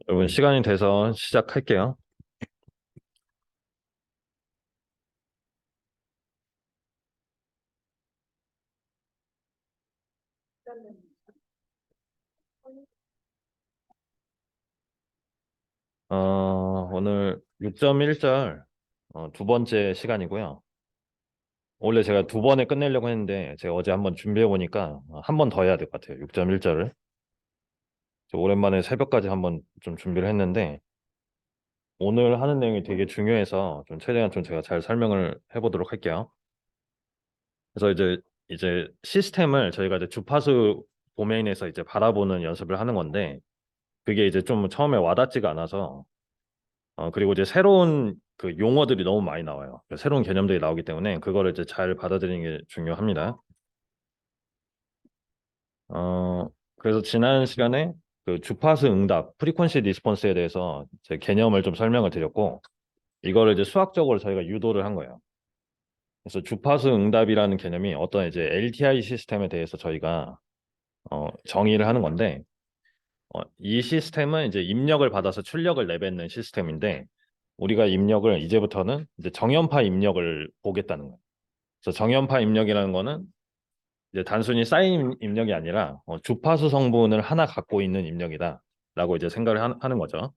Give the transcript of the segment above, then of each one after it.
여러분 시간이 돼서 시작할게요. 오늘 6.1절 두 번째 시간이고요. 원래 제가 두 번에 끝내려고 했는데 제가 어제 한번 준비해 보니까 한 번 더 해야 될 것 같아요. 6.1절을. 오랜만에 새벽까지 한번 좀 준비를 했는데 오늘 하는 내용이 되게 중요해서 좀 최대한 좀 제가 잘 설명을 해보도록 할게요. 그래서 이제 시스템을 저희가 이제 주파수 도메인에서 이제 바라보는 연습을 하는 건데 그게 이제 좀 처음에 와닿지가 않아서 그리고 이제 새로운 그 용어들이 너무 많이 나와요. 새로운 개념들이 나오기 때문에 그거를 이제 잘 받아들이는 게 중요합니다. 그래서 지난 시간에 그 주파수 응답, 프리퀀시 리스폰스에 대해서 제 개념을 좀 설명을 드렸고 이거를 이제 수학적으로 저희가 유도를 한 거예요. 그래서 주파수 응답이라는 개념이 어떤 이제 LTI 시스템에 대해서 저희가 정의를 하는 건데 이 시스템은 이제 입력을 받아서 출력을 내뱉는 시스템인데 우리가 입력을 이제부터는 이제 정연파 입력을 보겠다는 거예요. 그래서 정연파 입력이라는 거는 이제 단순히 사인 입력이 아니라 주파수 성분을 하나 갖고 있는 입력이다라고 이제 생각을 하는 거죠.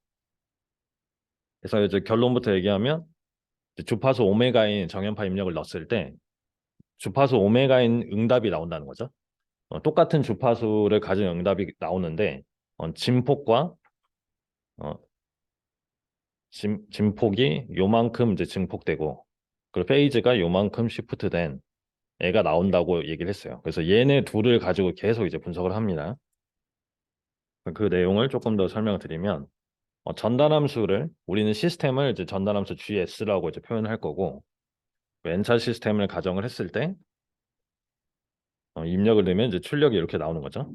그래서 이제 결론부터 얘기하면 이제 주파수 오메가인 정연파 입력을 넣었을 때 주파수 오메가인 응답이 나온다는 거죠. 똑같은 주파수를 가진 응답이 나오는데 진폭과 어, 진폭이 요만큼 이제 증폭되고 그리고 페이지가 요만큼 시프트된 애가 나온다고 얘기를 했어요. 그래서 얘네 둘을 가지고 계속 이제 분석을 합니다. 그 내용을 조금 더 설명을 드리면 전단함수를 우리는 시스템을 이제 전단함수 GS라고 이제 표현을 할 거고 N차 시스템을 가정을 했을 때 입력을 넣으면 이제 출력이 이렇게 나오는 거죠.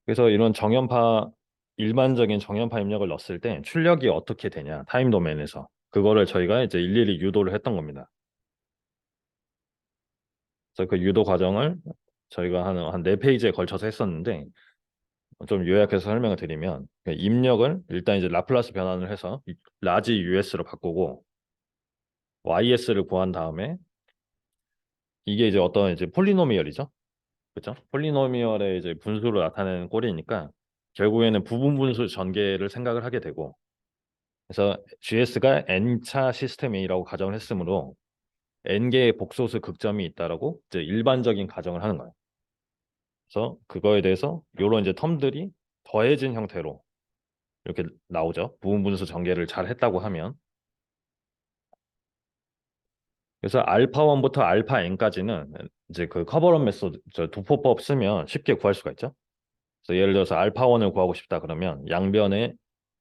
그래서 이런 정연파 일반적인 정연파 입력을 넣었을 때 출력이 어떻게 되냐 타임 도메인에서 그거를 저희가 이제 일일이 유도를 했던 겁니다. 그래서 그 유도 과정을 저희가 한 네 페이지에 걸쳐서 했었는데 좀 요약해서 설명을 드리면 그 입력을 일단 이제 라플라스 변환을 해서 라지 US로 바꾸고 YS를 구한 다음에 이게 이제 어떤 이제 폴리노미얼이죠. 그렇죠? 폴리노미얼의 이제 분수로 나타내는 꼴이니까 결국에는 부분 분수 전개를 생각을 하게 되고 그래서 GS가 n차 시스템이라고 가정을 했으므로 n개의 복소수 극점이 있다라고 이제 일반적인 가정을 하는 거예요. 그래서 그거에 대해서 요런 이제 텀들이 더해진 형태로 이렇게 나오죠. 부분 분수 전개를 잘 했다고 하면. 그래서 알파 1부터 알파 n까지는 이제 그 커버런 메소드, 저 도포법 쓰면 쉽게 구할 수가 있죠. 그래서 예를 들어서 알파 1을 구하고 싶다 그러면 양변에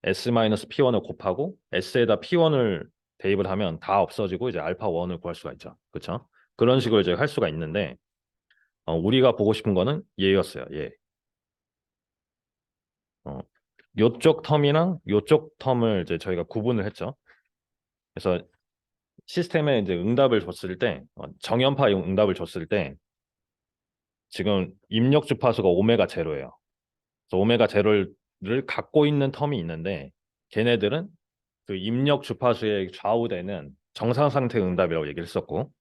S-P1을 곱하고 S에다 P1을 대입을 하면 다 없어지고 이제 알파 1을 구할 수가 있죠. 그렇죠? 그런 식으로 이제 할 수가 있는데 우리가 보고 싶은 거는 얘였어요. 얘. 어, 요쪽 텀이랑 요쪽 텀을 이제 저희가 구분을 했죠. 그래서 시스템에 이제 응답을 줬을 때 정연파 응답을 줬을 때 지금 입력 주파수가 오메가 제로예요. 그래서 오메가 제로를 갖고 있는 텀이 있는데 걔네들은 그 입력 주파수에 좌우되는 정상 상태 응답이라고 얘기를 했었고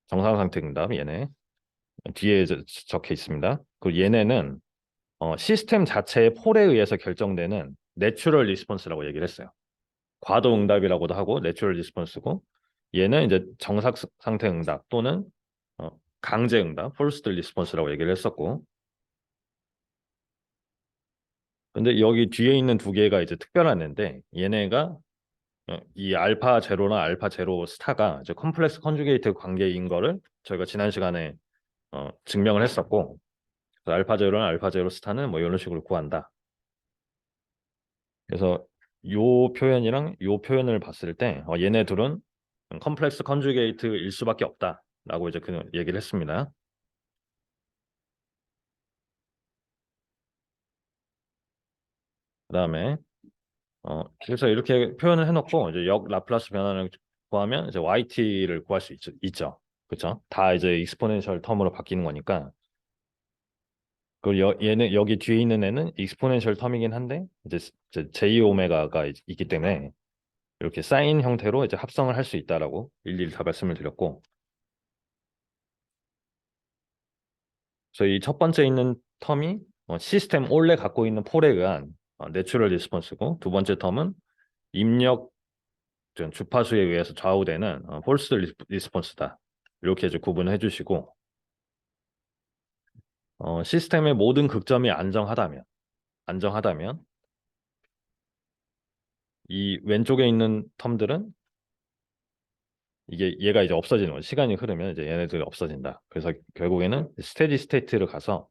정상 상태 응답 얘네 뒤에 적혀 있습니다. 그 얘네는 시스템 자체의 폴에 의해서 결정되는 내추럴 리스폰스라고 얘기를 했어요. 과도 응답이라고도 하고 내추럴 리스폰스고 얘는 이제 정상 상태 응답 또는 어, 강제 응답, 폴스드 리스폰스라고 얘기를 했었고 근데 여기 뒤에 있는 두 개가 이제 특별한 애인데 얘네가 이 알파 제로나 알파 제로 스타가 이제 컴플렉스 컨주게이트 관계인 거를 저희가 지난 시간에 증명을 했었고 그래서 알파 제로나 알파 제로 스타는 뭐 이런 식으로 구한다. 그래서 요 표현이랑 요 표현을 봤을 때 얘네 둘은 컴플렉스 컨주게이트일 수밖에 없다라고 이제 그 얘기를 했습니다. 그다음에 그래서 이렇게 표현을 해놓고 이제 역 라플라스 변화를 구하면 이제 yt를 구할 수 있죠. 그렇죠? 다 이제 익스포넨셜 텀으로 바뀌는 거니까. 그리고 얘는 여기 뒤에 있는 애는 익스포넨셜 텀이긴 한데 이제 j 오메가가 있기 때문에 이렇게 사인 형태로 이제 합성을 할 수 있다라고 일일이 다 말씀을 드렸고, 저희 첫 번째 있는 텀이 시스템 원래 갖고 있는 폴에 의한 내추럴 리스폰스고, 두 번째 텀은 입력 주파수에 의해서 좌우되는 폴스 리스폰스다. 이렇게 이제 구분해 주시고, 시스템의 모든 극점이 안정하다면 이 왼쪽에 있는 텀들은 얘가 이제 없어지는 거죠. 시간이 흐르면 이제 얘네들이 없어진다. 그래서 결국에는 스테디 스테이트를 가서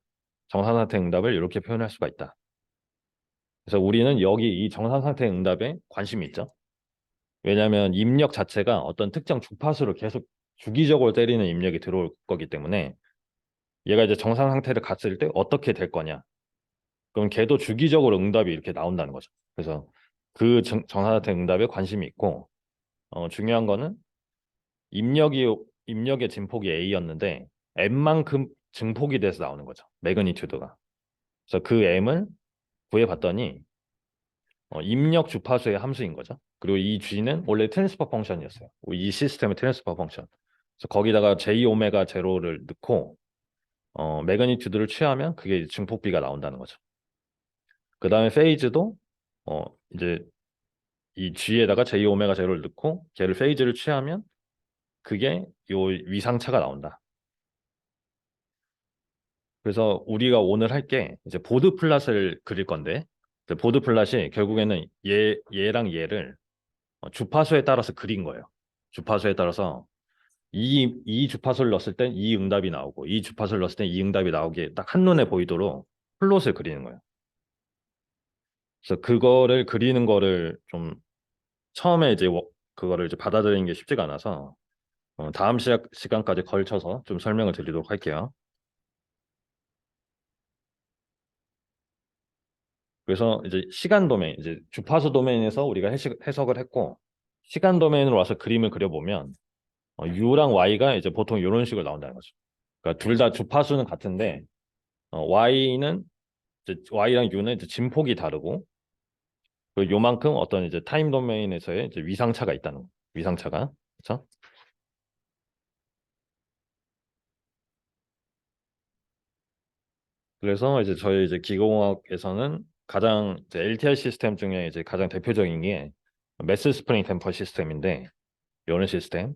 정상 상태 응답을 이렇게 표현할 수가 있다. 그래서 우리는 여기 이 정상 상태 응답에 관심이 있죠. 왜냐하면 입력 자체가 어떤 특정 주파수를 계속 주기적으로 때리는 입력이 들어올 거기 때문에 얘가 이제 정상 상태를 갔을 때 어떻게 될 거냐. 그럼 걔도 주기적으로 응답이 이렇게 나온다는 거죠. 그래서 그 정상 상태 응답에 관심이 있고, 중요한 거는 입력의 진폭이 A였는데 M만큼 증폭이 돼서 나오는 거죠. 매그니튜드가. 그래서 그 M을 구해봤더니 입력 주파수의 함수인 거죠. 그리고 이 G는 원래 트랜스퍼 펑션이었어요. 이 시스템의 트랜스퍼 펑션. 그래서 거기다가 J 오메가 제로를 넣고 매그니튜드를 취하면 그게 증폭비가 나온다는 거죠. 그 다음에 페이즈도 어, 이제 이 G에다가 J 오메가 제로를 넣고 걔를 페이즈를 취하면 그게 요 위상차가 나온다. 그래서 우리가 오늘 할 게 이제 보드 플랫을 그릴 건데, 그 보드 플랫이 결국에는 얘랑 얘를 주파수에 따라서 그린 거예요. 주파수에 따라서 이 주파수를 넣었을 땐 이 응답이 나오고, 이 주파수를 넣었을 땐 이 응답이 나오게 딱 한눈에 보이도록 플롯을 그리는 거예요. 그래서 그거를 그리는 거를 좀 처음에 이제 그거를 이제 받아들이는 게 쉽지가 않아서 다음 시간까지 걸쳐서 좀 설명을 드리도록 할게요. 그래서 이제 시간 도메인, 이제 주파수 도메인에서 우리가 해석을 했고, 시간 도메인으로 와서 그림을 그려보면 U랑 Y가 이제 보통 이런 식으로 나온다는 거죠. 그러니까 둘 다 주파수는 같은데 Y는 이제 Y랑 U는 이제 진폭이 다르고, 그 요만큼 어떤 이제 타임 도메인에서의 이제 위상차가 있다는 거. 위상차가. 그렇죠? 그래서 이제 저희 이제 기계공학에서는 가장 이제 LTI 시스템 중에 이제 가장 대표적인 게 매스 스프링 댐퍼 시스템인데, 이런 시스템.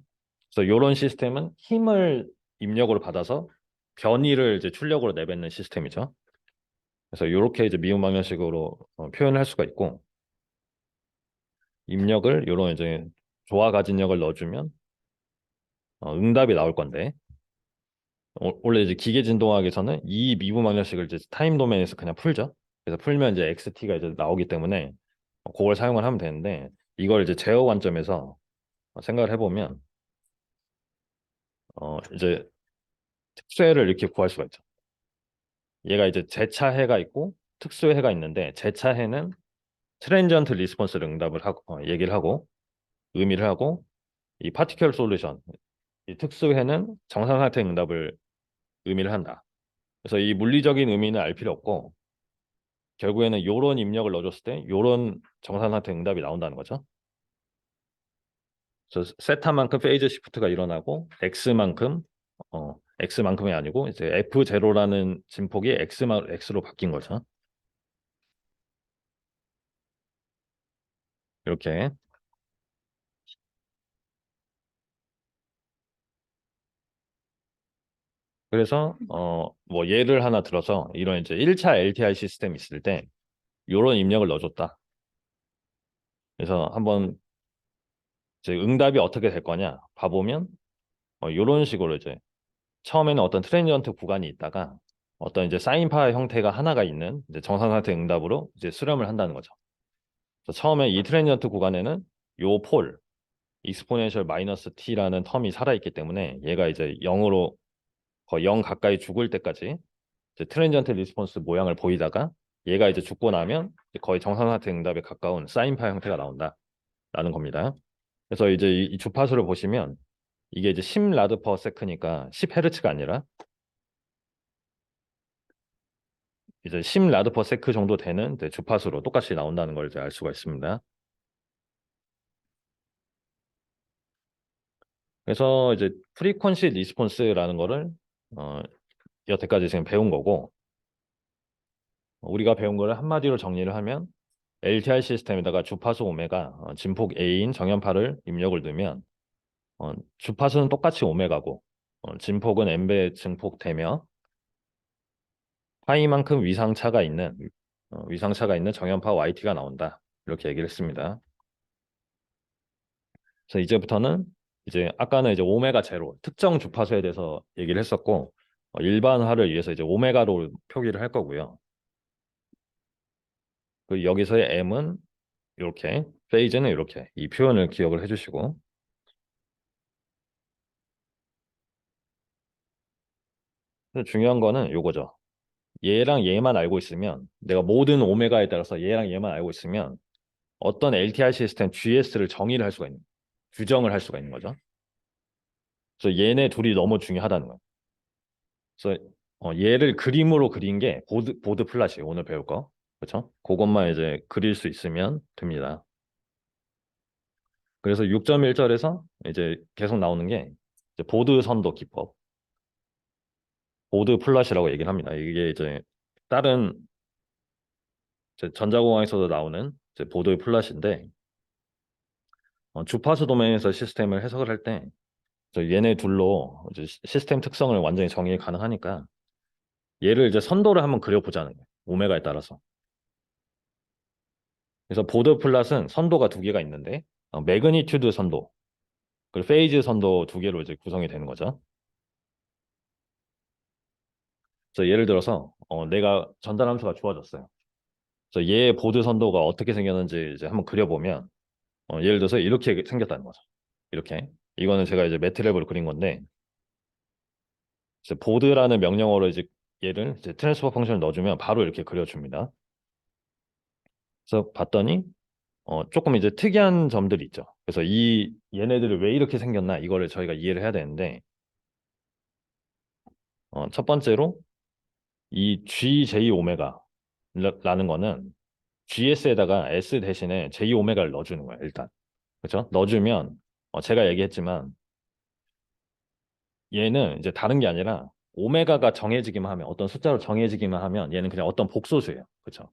그래서 이런 시스템은 힘을 입력으로 받아서 변이를 이제 출력으로 내뱉는 시스템이죠. 그래서 이렇게 이제 미분 방정식으로 표현을 할 수가 있고, 입력을 이런 이제 조화 가진력을 넣어주면 응답이 나올 건데, 원래 이제 기계 진동학에서는 이 미분 방정식을 이제 타임 도메인에서 그냥 풀죠. 그래서 풀면 이제 XT가 이제 나오기 때문에 그걸 사용을 하면 되는데, 이걸 이제 제어 관점에서 생각을 해보면 이제 특수해를 이렇게 구할 수가 있죠. 얘가 이제 제차해가 있고 특수해가 있는데, 제차해는 트랜지언트 리스폰스를 응답을 하고 얘기를 하고 의미를 하고, 이 파티큘러 솔루션, 이 특수해는 정상 상태 응답을 의미를 한다. 그래서 이 물리적인 의미는 알 필요 없고, 결국에는 요런 입력을 넣어줬을 때 요런 정상 상태 응답이 나온다는 거죠. 그래서 세타만큼 페이즈 시프트가 일어나고 x만큼이 아니고 이제 f0라는 진폭이 x로 바뀐 거죠. 이렇게. 그래서 뭐 예를 하나 들어서 이런 이제 1차 LTI 시스템이 있을 때 이런 입력을 넣어줬다. 그래서 한번 이제 응답이 어떻게 될 거냐 봐보면 이런 식으로 이제 처음에는 어떤 트랜지언트 구간이 있다가 어떤 이제 사인파 형태가 하나가 있는 이제 정상 상태 응답으로 이제 수렴을 한다는 거죠. 그래서 처음에 이 트랜지언트 구간에는 요 폴, 익스포넨셜 마이너스 t라는 텀이 살아있기 때문에 얘가 이제 0으로 거의 0 가까이 죽을 때까지 이제 트랜지언트 리스폰스 모양을 보이다가, 얘가 이제 죽고 나면 거의 정사각형의 응답에 가까운 사인파 형태가 나온다라는 겁니다. 그래서 이제 이 주파수를 보시면 이게 이제 10 라드 퍼 세크니까 10 헤르츠가 아니라 이제 10 라드 퍼 세크 정도 되는 이제 주파수로 똑같이 나온다는 걸 이제 알 수가 있습니다. 그래서 이제 프리퀀시 리스폰스라는 거를 어, 여태까지 지금 배운 거고, 우리가 배운 거를 한마디로 정리를 하면 LTI 시스템에다가 주파수 오메가, 진폭 A인 정연파를 입력을 넣으면 주파수는 똑같이 오메가고 진폭은 N배 증폭되며 파이만큼 위상차가 있는 정연파 YT가 나온다. 이렇게 얘기를 했습니다. 그래서 이제부터는 이제 아까는 이제 오메가 제로 특정 주파수에 대해서 얘기를 했었고, 일반화를 위해서 이제 오메가로 표기를 할 거고요. 그 여기서의 M은 이렇게, 페이즈는 이렇게, 이 표현을 기억을 해주시고, 중요한 거는 요거죠. 얘랑 얘만 알고 있으면, 내가 모든 오메가에 따라서 얘랑 얘만 알고 있으면 어떤 LTI 시스템 GS를 정의를 할 수가 있는, 규정을 할 수가 있는 거죠. 그래서 얘네 둘이 너무 중요하다는 거예요. 그래서 얘를 그림으로 그린 게 보드 플랫이에요. 오늘 배울 거. 그렇죠? 그것만 이제 그릴 수 있으면 됩니다. 그래서 6.1절에서 이제 계속 나오는 게 이제 보드 선도 기법, 보드 플랫이라고 얘기를 합니다. 이게 이제 다른 이제 전자공학에서도 나오는 이제 보드 플랫인데, 주파수 도메인에서 시스템을 해석을 할 때 얘네 둘로 이제 시스템 특성을 완전히 정의 가능하니까 얘를 이제 선도를 한번 그려보자는 거예요. 오메가에 따라서. 그래서 보드 플랫은 선도가 두 개가 있는데 매그니튜드 선도 그리고 페이즈 선도 두 개로 이제 구성이 되는 거죠. 그래서 예를 들어서 내가 전달 함수가 주어졌어요. 그래서 얘 보드 선도가 어떻게 생겼는지 이제 한번 그려보면 예를 들어서 이렇게 생겼다는 거죠. 이렇게. 이거는 제가 이제 매트랩으로 그린 건데 이제 보드라는 명령어로 이제 얘를 이제 트랜스퍼 펑션을 넣어주면 바로 이렇게 그려줍니다. 그래서 봤더니 조금 이제 특이한 점들이 있죠. 그래서 이 얘네들이 왜 이렇게 생겼나 이거를 저희가 이해를 해야 되는데 첫 번째로 이 GJ 오메가라는 거는 GS에다가 S 대신에 J 오메가를 넣어주는 거예요. 일단 그렇죠? 넣어주면 제가 얘기했지만 얘는 이제 다른 게 아니라 오메가가 정해지기만 하면 어떤 숫자로 정해지기만 하면 얘는 그냥 어떤 복소수예요. 그렇죠?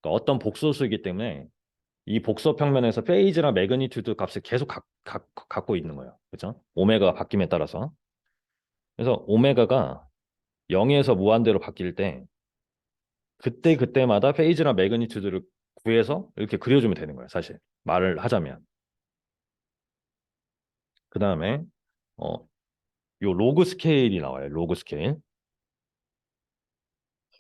그러니까 어떤 복소수이기 때문에 이 복소 평면에서 페이즈랑 매그니튜드 값을 계속 갖고 있는 거예요. 그렇죠? 오메가가 바뀜에 따라서. 그래서 오메가가 0에서 무한대로 바뀔 때 그때 그때마다 페이지나 매그니튜드를 구해서 이렇게 그려주면 되는 거예요. 사실 말을 하자면. 그 다음에 어, 요 로그 스케일이 나와요. 로그 스케일.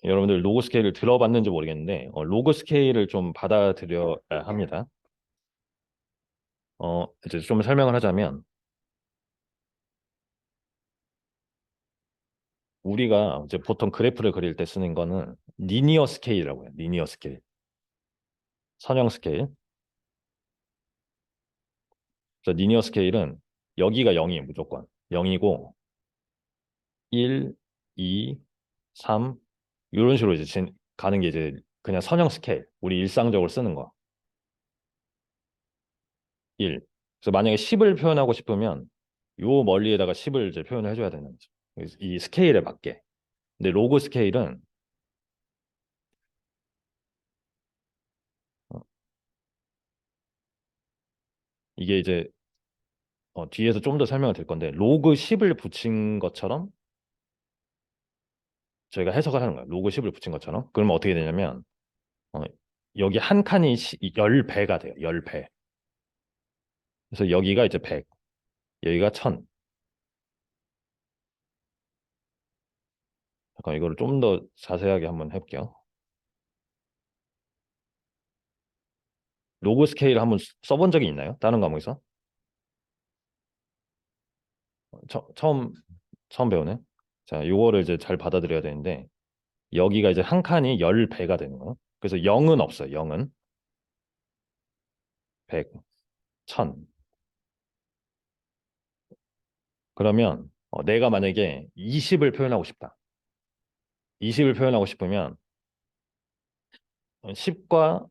여러분들 로그 스케일을 들어봤는지 모르겠는데 로그 스케일을 좀 받아들여야 합니다. 이제 좀 설명을 하자면 우리가 이제 보통 그래프를 그릴 때 쓰는 거는 리니어 스케일이라고 해요. 리니어 스케일. 선형 스케일. 그래서 리니어 스케일은 여기가 0이에요. 무조건. 0이고 1, 2, 3 이런 식으로 이제 가는 게 이제 그냥 선형 스케일. 우리 일상적으로 쓰는 거. 1. 그래서 만약에 10을 표현하고 싶으면 요 멀리에다가 10을 이제 표현을 해줘야 되는 거죠. 이 스케일에 맞게. 근데 로그 스케일은 어, 이게 이제 뒤에서 좀 더 설명을 드릴 건데 로그 10을 붙인 것처럼 저희가 해석을 하는 거예요. 로그 10을 붙인 것처럼. 그러면 어떻게 되냐면 어, 여기 한 칸이 10배가 돼요. 10배. 그래서 여기가 이제 100, 여기가 1000. 잠깐 이거를 좀 더 자세하게 한번 해볼게요. 로그 스케일 한번 써본 적이 있나요? 다른 과목에서? 처음 배우네. 자, 요거를 이제 잘 받아들여야 되는데 여기가 이제 한 칸이 10배가 되는 거예요. 그래서 0은 없어요. 0은 100, 1000. 그러면 내가 만약에 20을 표현하고 싶다. 20을 표현하고 싶으면 10과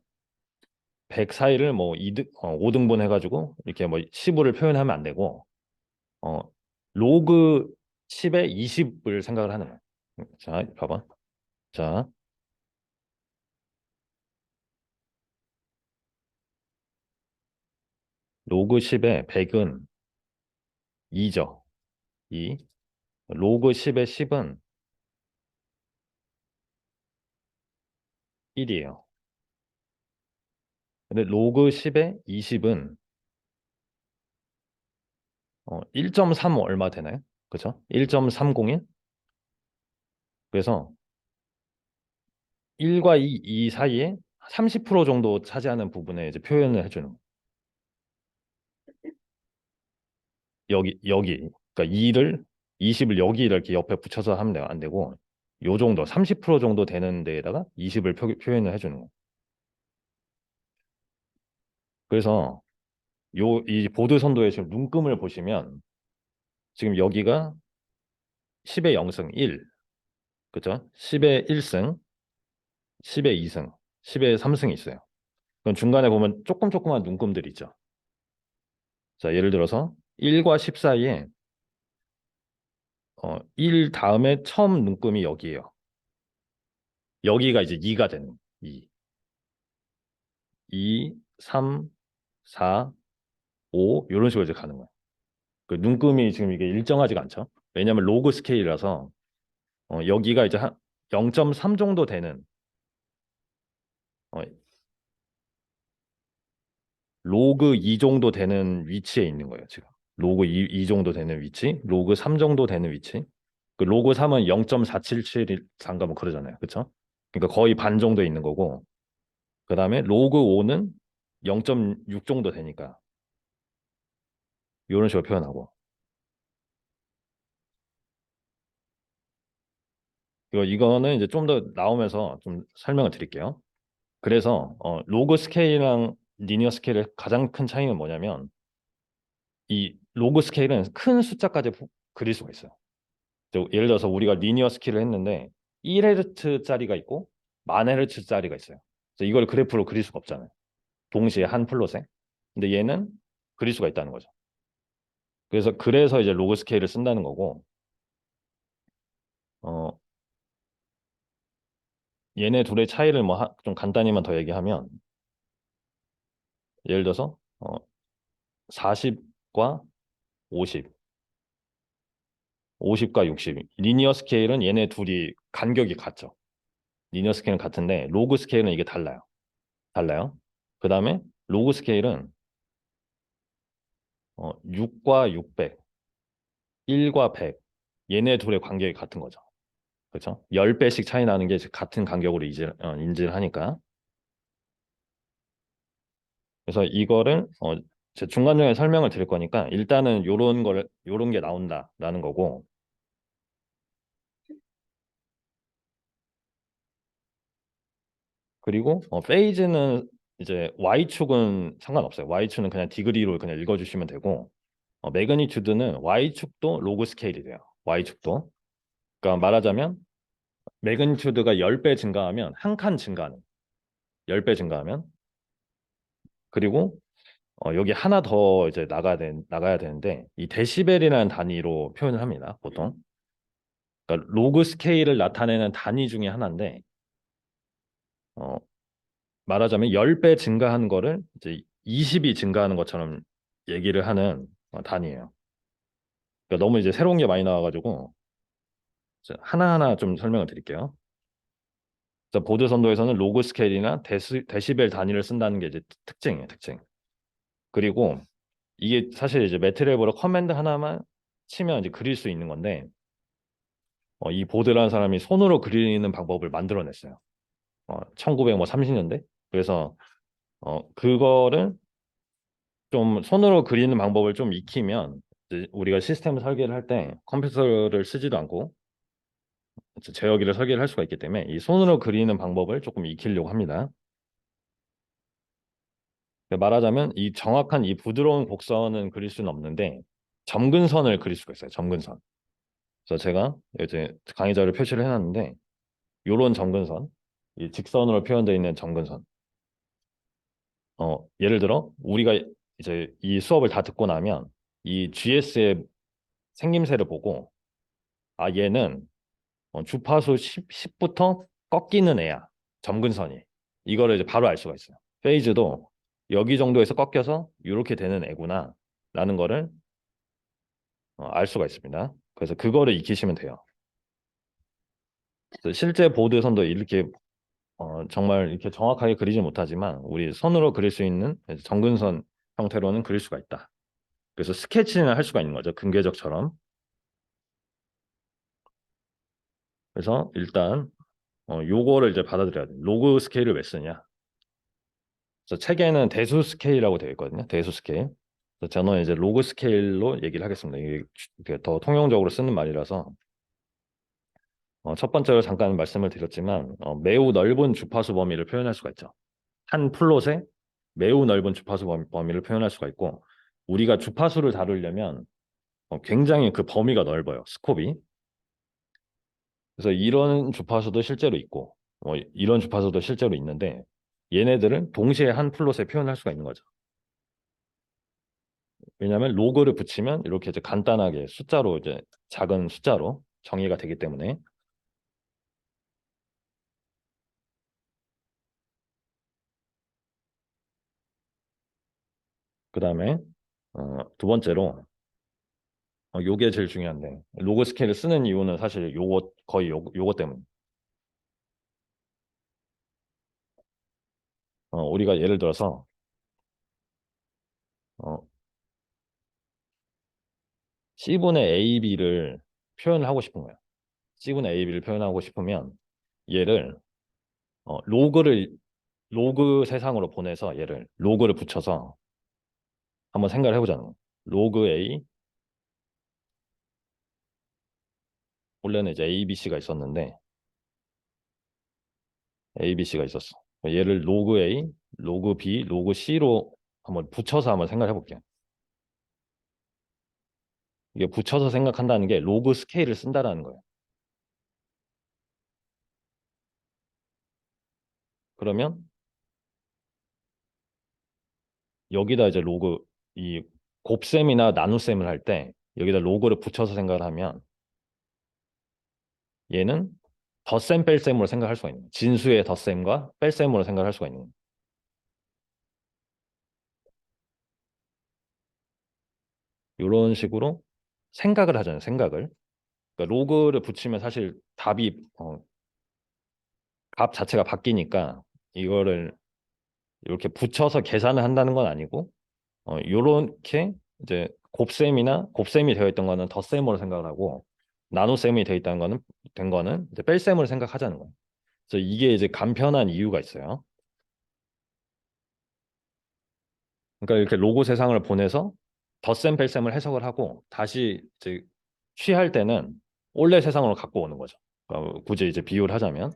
100 사이를 뭐 5등분 해가지고 이렇게 뭐 15를 표현하면 안 되고 어, 로그 10에 20을 생각을 하는 거야. 자, 봐봐. 자, 로그 10에 100은 2죠. 2. 로그 10에 10은 1이에요. 근데 로그 10에 20은 1.3 얼마 되나요? 그죠? 1.301? 그래서 1과 2 사이에 30% 정도 차지하는 부분에 이제 표현을 해주는 거예요. 여기. 그러니까 2를 20을 여기 이렇게 옆에 붙여서 하면 안 되고 요 정도 30% 정도 되는 데에다가 20을 표현을 해주는 거예요. 그래서 이 보드 선도의 지금 눈금을 보시면 지금 여기가 10의 0승 1, 그죠? 10의 1승, 10의 2승, 10의 3승이 있어요. 그럼 중간에 보면 조그만 눈금들이 있죠. 자, 예를 들어서 1과 10 사이에 1 다음에 처음 눈금이 여기예요. 여기가 이제 2가 되는 2, 2, 3, 4, 5 이런 식으로 이제 가는 거예요. 그 눈금이 지금 이게 일정하지가 않죠. 왜냐하면 로그 스케일이라서 여기가 이제 한 0.3 정도 되는 어, 로그 2 정도 되는 위치에 있는 거예요, 지금. 로그 2 정도 되는 위치, 로그 3 정도 되는 위치. 그 로그 3은 0.477인가 뭐 그러잖아요. 그렇죠? 그러니까 거의 반 정도 있는 거고. 그다음에 로그 5는 0.6 정도 되니까 이런 식으로 표현하고. 이거는 이제 좀 더 나오면서 좀 설명을 드릴게요. 그래서 로그 스케일이랑 리니어 스케일의 가장 큰 차이는 뭐냐면 이 로그 스케일은 큰 숫자까지 그릴 수가 있어요. 예를 들어서 우리가 리니어 스케일을 했는데 1Hz짜리가 있고 1000Hz짜리가 있어요. 그래서 이걸 그래프로 그릴 수가 없잖아요. 동시에 한 플롯에. 근데 얘는 그릴 수가 있다는 거죠. 그래서 이제 로그 스케일을 쓴다는 거고 어, 얘네 둘의 차이를 뭐 좀 간단히만 더 얘기하면 예를 들어서 40과 50, 50과 60. 리니어 스케일은 얘네 둘이 간격이 같죠. 리니어 스케일은 같은데 로그 스케일은 이게 달라요. 달라요. 그다음에 로그 스케일은 6과 600, 1과 100. 얘네 둘의 간격이 같은 거죠. 그렇죠? 10배씩 차이 나는 게 같은 간격으로 인지를 하니까. 그래서 이거를 제 중간중간에 설명을 드릴 거니까 일단은 요런 게 나온다라는 거고. 그리고 페이즈는 이제 Y축은 상관없어요. Y축은 그냥 디그리로 그냥 읽어주시면 되고 매그니튜드는 Y축도 로그 스케일이 돼요. Y축도. 그러니까 말하자면 매그니튜드가 10배 증가하면 한 칸 증가하는 10배 증가하면 그리고 여기 하나 더 이제 나가야 되는데 이 데시벨이라는 단위로 표현을 합니다. 보통. 그러니까 로그 스케일을 나타내는 단위 중에 하나인데 어, 말하자면 10배 증가하는 거를 이제 20이 증가하는 것처럼 얘기를 하는 단위예요. 그러니까 너무 이제 새로운 게 많이 나와가지고 하나하나 좀 설명을 드릴게요. 그래서 보드 선도에서는 로그 스케일이나 데시벨 단위를 쓴다는 게 이제 특징이에요, 특징. 그리고 이게 사실 이제 매트랩으로 커맨드 하나만 치면 이제 그릴 수 있는 건데 이 보드라는 사람이 손으로 그리는 방법을 만들어냈어요. 1930년대. 그래서 그거를 좀 손으로 그리는 방법을 좀 익히면 이제 우리가 시스템 설계를 할 때 컴퓨터를 쓰지도 않고 제어기를 설계를 할 수가 있기 때문에 이 손으로 그리는 방법을 조금 익히려고 합니다. 말하자면 이 정확한 이 부드러운 곡선은 그릴 수는 없는데 점근선을 그릴 수가 있어요. 점근선. 그래서 제가 이제 강의자를 표시를 해놨는데 요런 점근선, 이 직선으로 표현되어 있는 점근선. 예를 들어 우리가 이제 이 수업을 다 듣고 나면 이 GS의 생김새를 보고 아 얘는 주파수 10부터 꺾이는 애야. 점근선이. 이거를 이제 바로 알 수가 있어요. 페이즈도 여기 정도에서 꺾여서 이렇게 되는 애구나 라는 거를 알 수가 있습니다. 그래서 그거를 익히시면 돼요. 그래서 실제 보드선도 이렇게 정말 이렇게 정확하게 그리지 못하지만 우리 손으로 그릴 수 있는 점근선 형태로는 그릴 수가 있다. 그래서 스케치는 할 수가 있는 거죠. 근궤적처럼. 그래서 일단 요거를 이제 받아들여야 돼. 로그 스케일을 왜 쓰냐? 그래서 책에는 대수 스케일이라고 되어 있거든요. 대수 스케일. 그래서 저는 이제 로그 스케일로 얘기를 하겠습니다. 이게 더 통용적으로 쓰는 말이라서 첫 번째로 잠깐 말씀을 드렸지만 매우 넓은 주파수 범위를 표현할 수가 있죠. 한 플롯에 매우 넓은 주파수 범위를 표현할 수가 있고 우리가 주파수를 다루려면 굉장히 그 범위가 넓어요. 스콥이. 그래서 이런 주파수도 실제로 있고 이런 주파수도 실제로 있는데 얘네들은 동시에 한 플롯에 표현할 수가 있는 거죠. 왜냐하면 로그를 붙이면 이렇게 이제 간단하게 숫자로 이제 작은 숫자로 정의가 되기 때문에 그 다음에 두 번째로 요게 제일 중요한데 로그 스케일을 쓰는 이유는 사실 요거 거의 요거 때문에 우리가 예를 들어서 어, C분의 AB를 표현을 하고 싶은 거예요. C분의 AB를 표현하고 싶으면 얘를 로그 세상으로 보내서 얘를 로그를 붙여서 한번 생각을 해보자는 거예요. 로그 A 원래는 이제 ABC가 있었는데 ABC가 있었어. 얘를 로그 A, 로그 B, 로그 C로 한번 붙여서 한번 생각해 볼게요. 이게 붙여서 생각한다는 게 로그 스케일을 쓴다라는 거예요. 그러면 여기다 이제 로그 이 곱셈이나 나눗셈을 할 때 여기다 로그를 붙여서 생각을 하면 얘는 덧셈 뺄셈으로 생각할 수가 있는 거예요. 진수의 덧셈과 뺄셈으로 생각할 수가 있는 거예요. 이런 식으로 생각을 하잖아요. 생각을. 그러니까 로그를 붙이면 사실 답이 값 자체가 바뀌니까 이거를 이렇게 붙여서 계산을 한다는 건 아니고 요렇게 이제 곱셈이 되어 있던 거는 덧셈으로 생각을 하고 나눗셈이 되어 있다는 거는 된 거는 이제 뺄셈으로 생각하자는 거예요. 그래서 이게 이제 간편한 이유가 있어요. 그러니까 이렇게 로고 세상을 보내서 덧셈 뺄셈을 해석을 하고 다시 이제 취할 때는 올해 세상으로 갖고 오는 거죠. 그러니까 굳이 이제 비유를 하자면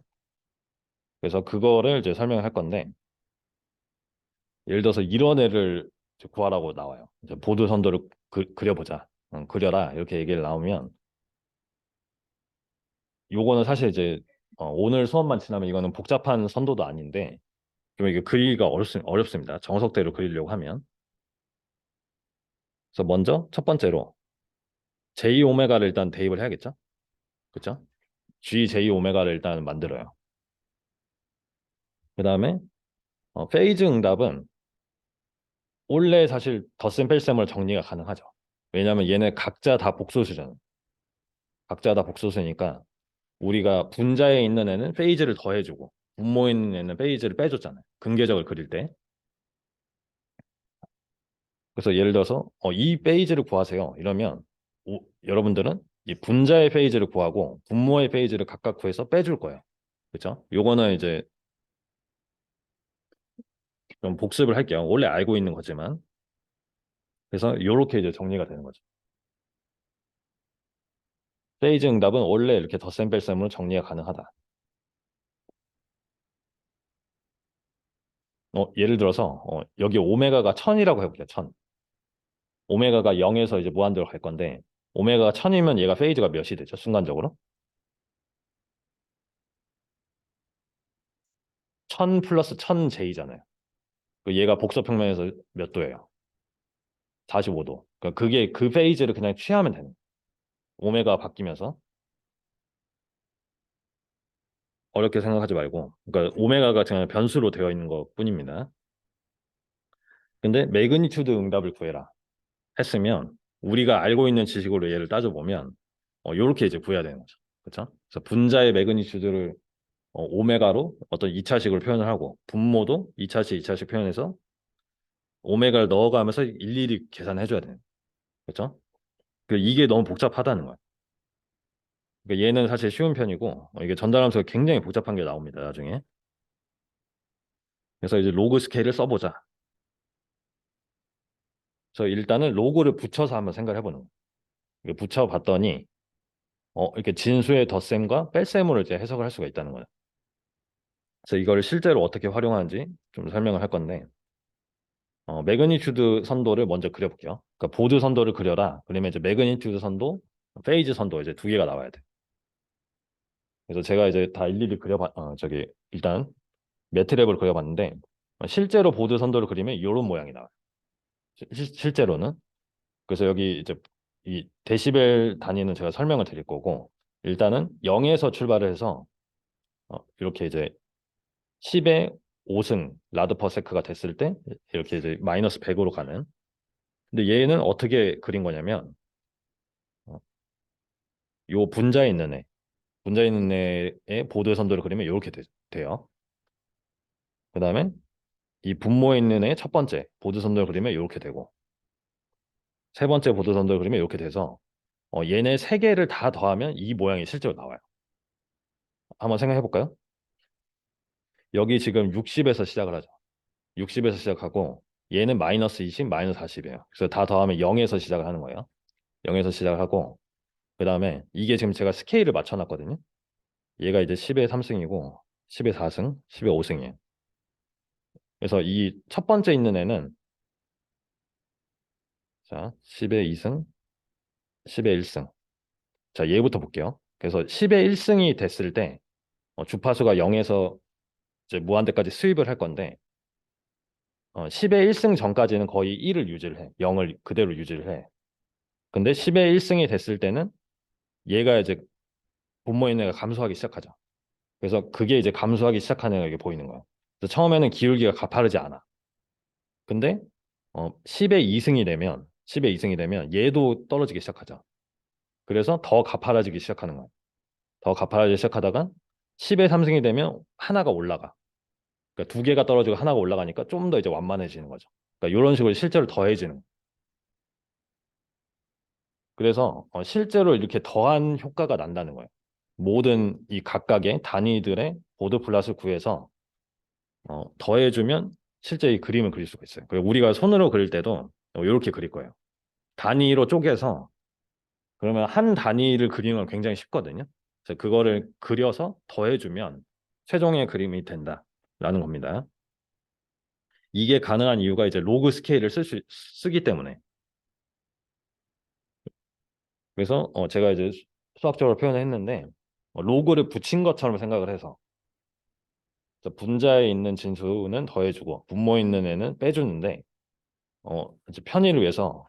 그래서 그거를 이제 설명을 할 건데 예를 들어서 이런 애를 이제 구하라고 나와요. 이제 보드 선도를 그려보자. 그려라 이렇게 얘기를 나오면 요거는 사실 이제 오늘 수업만 지나면 이거는 복잡한 선도도 아닌데 좀 이게 그리기가 어렵습니다. 정석대로 그리려고 하면. 그래서 먼저 첫 번째로 J 오메가를 일단 대입을 해야겠죠. 그렇죠? G J 오메가를 일단 만들어요. 그 다음에 페이즈 응답은 원래 사실 덧셈 뺄셈으로 정리가 가능하죠. 왜냐하면 얘네 각자 다 복소수잖아요. 각자 다 복소수니까 우리가 분자에 있는 애는 페이지를 더해주고 분모에 있는 애는 페이지를 빼줬잖아요. 근계적을 그릴 때. 그래서 예를 들어서 이 페이지를 구하세요. 이러면 여러분들은 이 분자의 페이지를 구하고 분모의 페이지를 각각 구해서 빼줄 거예요. 그렇죠? 요거는 이제 좀 복습을 할게요. 원래 알고 있는 거지만. 그래서 요렇게 이제 정리가 되는 거죠. 페이즈 응답은 원래 이렇게 덧셈 뺄셈으로 정리가 가능하다. 예를 들어서 여기 오메가가 1000이라고 해볼게요. 1000. 오메가가 0에서 이제 무한대로 갈 건데 오메가가 1000이면 얘가 페이즈가 몇이 되죠? 순간적으로? 1000 플러스 1000J잖아요. 얘가 복서 평면에서 몇 도예요? 45도. 그러니까 그게 그 페이즈를 그냥 취하면 되는 거예요. 오메가 바뀌면서 어렵게 생각하지 말고 그러니까 오메가가 그냥 변수로 되어 있는 것뿐입니다. 근데 매그니튜드 응답을 구해라 했으면 우리가 알고 있는 지식으로 얘를 따져보면 이렇게 이제 구해야 되는 거죠. 그렇죠? 그래서 분자의 매그니튜드를 오메가로 어떤 2차식으로 표현을 하고 분모도 2차식, 2차식 표현해서 오메가를 넣어가면서 일일이 계산해 줘야 돼요. 그렇죠? 이게 너무 복잡하다는 거예요. 그러니까 얘는 사실 쉬운 편이고 이게 전달하면서 굉장히 복잡한 게 나옵니다. 나중에. 그래서 이제 로그 스케일을 써보자. 그래서 일단은 로그를 붙여서 한번 생각을 해보는 거예요. 이게 붙여봤더니 이렇게 진수의 덧셈과 뺄셈으로 이제 해석을 할 수가 있다는 거예요. 그래서 이걸 실제로 어떻게 활용하는지 좀 설명을 할 건데 매그니튜드 선도를 먼저 그려볼게요. 그러니까 보드 선도를 그려라. 그러면 이제 매그니튜드 선도, 페이즈 선도 이제 두 개가 나와야 돼. 그래서 제가 이제 다 일일이 저기 일단 매트랩을 그려봤는데 실제로 보드 선도를 그리면 이런 모양이 나와요. 실제로는. 그래서 여기 이제 이 데시벨 단위는 제가 설명을 드릴 거고 일단은 0에서 출발을 해서 이렇게 이제 10의 5승 라드 퍼세크가 됐을 때 이렇게 이제 마이너스 100으로 가는. 근데 얘는 어떻게 그린 거냐면 어, 요 분자에 있는 애의 보드 선도를 그리면 이렇게 돼요. 그다음에 이 분모에 있는 애 첫 번째 보드 선도를 그리면 이렇게 되고 세 번째 보드 선도를 그리면 이렇게 돼서 얘네 세 개를 다 더하면 이 모양이 실제로 나와요. 한번 생각해 볼까요? 여기 지금 60에서 시작을 하죠. 60에서 시작하고 얘는 마이너스 20, 마이너스 40이에요. 그래서 다 더하면 0에서 시작을 하는 거예요. 0에서 시작을 하고 그다음에 이게 지금 제가 스케일을 맞춰놨거든요. 얘가 이제 10의 3승이고 10의 4승, 10의 5승이에요. 그래서 이 첫 번째 있는 애는 자 10의 2승, 10의 1승. 자 얘부터 볼게요. 그래서 10의 1승이 됐을 때 주파수가 0에서 이제 무한대까지 수입을 할 건데 10의 1승 전까지는 거의 1을 유지를 해. 0을 그대로 유지를 해. 근데 10의 1승이 됐을 때는 얘가 이제 분모에 있는 애가 감소하기 시작하죠. 그래서 그게 이제 감소하기 시작하는 애가 이게 보이는 거예요. 그래서 처음에는 기울기가 가파르지 않아. 근데 10의 2승이 되면 10의 2승이 되면 얘도 떨어지기 시작하죠. 그래서 더 가파라지기 시작하는 거예요. 더 가파라지기 시작하다가 10의 3승이 되면 하나가 올라가. 그러니까 두 개가 떨어지고 하나가 올라가니까 좀 더 이제 완만해지는 거죠. 그러니까 이런 식으로 실제로 더해지는 거예요. 그래서 실제로 이렇게 더한 효과가 난다는 거예요. 모든 이 각각의 단위들의 보드 플롯을 구해서 더해주면 실제 이 그림을 그릴 수가 있어요. 그리고 우리가 손으로 그릴 때도 이렇게 그릴 거예요. 단위로 쪼개서 그러면 한 단위를 그리는 건 굉장히 쉽거든요. 그래서 그거를 그려서 더해주면 최종의 그림이 된다라는 겁니다. 이게 가능한 이유가 이제 로그 스케일을 쓰기 때문에. 그래서 제가 이제 수학적으로 표현을 했는데 로그를 붙인 것처럼 생각을 해서 분자에 있는 진수는 더해주고 분모에 있는 애는 빼주는데 이제 편의를 위해서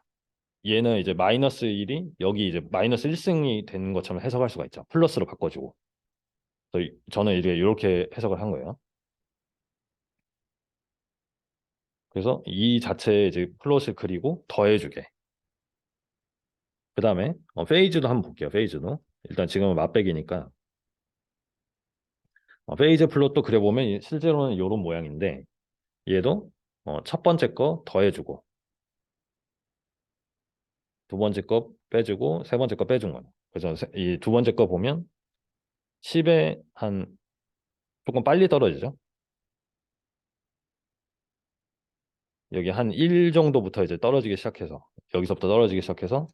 얘는 이제 마이너스 1이 여기 이제 마이너스 1승이 되는 것처럼 해석할 수가 있죠. 플러스로 바꿔주고. 그래서 저는 이제 이렇게 해석을 한 거예요. 그래서 이 자체에 이제 플롯을 그리고 더해주게. 그 다음에 페이즈도 한번 볼게요. 페이즈도. 일단 지금은 맛배기니까 페이즈 플롯도 그려보면 실제로는 이런 모양인데 얘도 첫 번째 거 더해주고 두 번째 거 빼주고 세 번째 거 빼준 거예요. 그래서 이 두 번째 거 보면 10에 한 조금 빨리 떨어지죠. 여기 한 1 정도부터 이제 떨어지기 시작해서 여기서부터 떨어지기 시작해서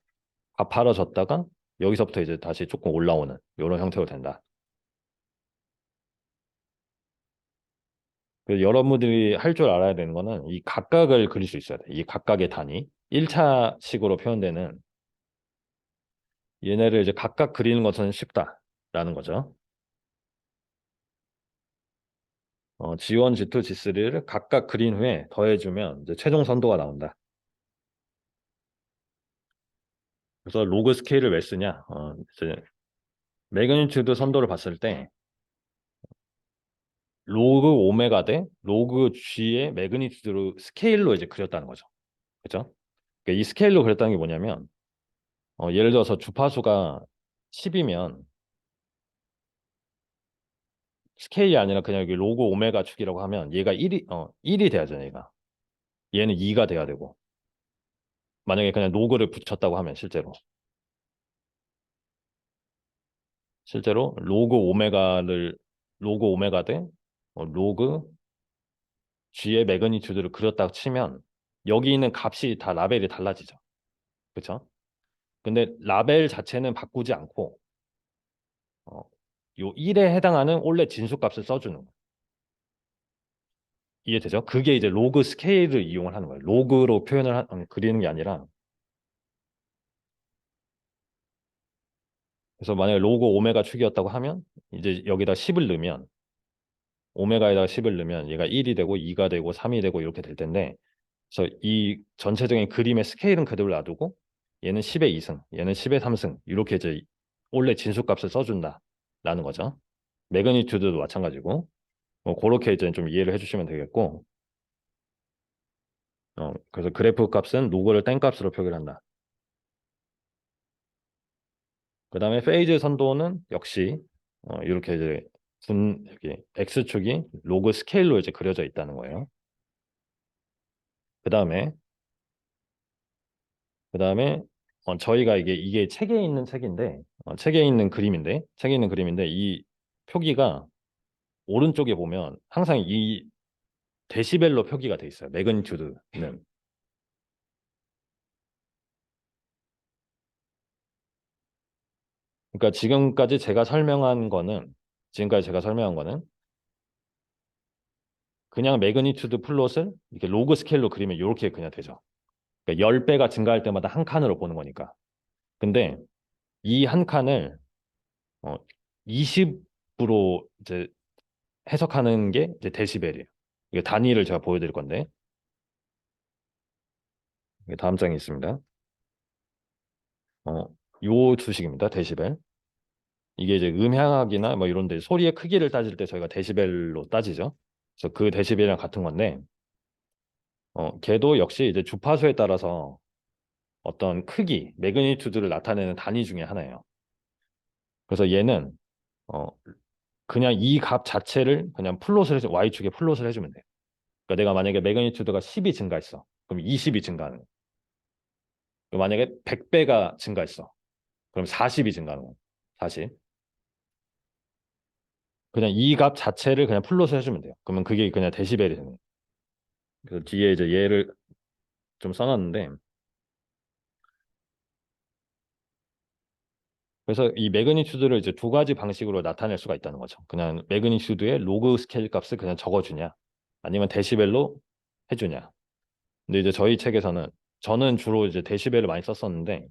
가파라졌다가 여기서부터 이제 다시 조금 올라오는 이런 형태로 된다. 그래서 여러분들이 할 줄 알아야 되는 거는 이 각각을 그릴 수 있어야 돼. 이 각각의 단위. 1차식으로 표현되는 얘네를 이제 각각 그리는 것은 쉽다라는 거죠. G1, G2, G3를 각각 그린 후에 더해주면 이제 최종 선도가 나온다. 그래서 로그 스케일을 왜 쓰냐? 이제 매그니튜드 선도를 봤을 때 로그 오메가 대 로그 G의 매그니튜드 스케일로 이제 그렸다는 거죠. 그죠? 그러니까 이 스케일로 그렸다는 게 뭐냐면 예를 들어서 주파수가 10이면 스케일이 아니라 그냥 여기 로그 오메가 축이라고 하면 얘가 1이 돼야죠, 얘가. 얘는 2가 돼야 되고. 만약에 그냥 로그를 붙였다고 하면 실제로 로그 오메가 대 로그 G의 매그니튜드를 그렸다고 치면 여기 있는 값이 다 라벨이 달라지죠. 그렇죠? 근데 라벨 자체는 바꾸지 않고 어, 요 1에 해당하는 원래 진수값을 써주는 거예요. 이해되죠? 그게 이제 로그 스케일을 이용을 하는 거예요. 로그로 그리는 게 아니라 그래서 만약에 로그 오메가 축이었다고 하면 이제 여기다 10을 넣으면 오메가에다가 10을 넣으면 얘가 1이 되고 2가 되고 3이 되고 이렇게 될 텐데 그래서 이 전체적인 그림의 스케일은 그대로 놔두고 얘는 10의 2승, 얘는 10의 3승 이렇게 이제 원래 진수값을 써준다라는 거죠. 매그니튜드도 마찬가지고 그렇게 이제 좀 이해를 해주시면 되겠고 그래서 그래프 값은 로그를 땡 값으로 표기를 한다. 그 다음에 페이즈 선도는 역시 이렇게 이제 여기 x축이 로그 스케일로 이제 그려져 있다는 거예요. 그 다음에 그다음에 저희가 이게 책에 있는 책인데 책에 있는 그림인데 이 표기가 오른쪽에 보면 항상 이 데시벨로 표기가 돼 있어요. 매그니튜드는. 그러니까 지금까지 제가 설명한 거는 그냥 매그니튜드 플롯을 이렇게 로그 스케일로 그리면 이렇게 그냥 되죠. 그러니까 10배가 증가할 때마다 한 칸으로 보는 거니까. 근데 이 한 칸을 어, 20으로 이제 해석하는 게 이제 데시벨이에요. 이게 단위를 제가 보여드릴 건데 이게 다음 장에 있습니다. 어, 요 주식입니다. 데시벨. 이게 이제 음향학이나 뭐 이런 데 소리의 크기를 따질 때 저희가 데시벨로 따지죠. 그래서 그 데시벨이랑 같은 건데 걔도 역시 이제 주파수에 따라서 어떤 크기, 매그니튜드를 나타내는 단위 중에 하나예요. 그래서 얘는 어, 그냥 이 값 자체를 그냥 Y축에 플롯을 해주면 돼요. 그러니까 내가 만약에 매그니튜드가 10이 증가했어. 그럼 20이 증가하는 거예요. 만약에 100배가 증가했어. 그럼 40이 증가하는 거예요. 40. 그냥 이 값 자체를 그냥 플롯을 해주면 돼요. 그러면 그게 그냥 데시벨이 되는 거예요. 그래서 뒤에 이제 얘를 좀 써놨는데 그래서 이 매그니튜드를 이제 두 가지 방식으로 나타낼 수가 있다는 거죠. 그냥 매그니튜드의 로그 스케일 값을 그냥 적어주냐, 아니면 데시벨로 해주냐. 근데 이제 저희 책에서는 저는 주로 이제 데시벨을 많이 썼었는데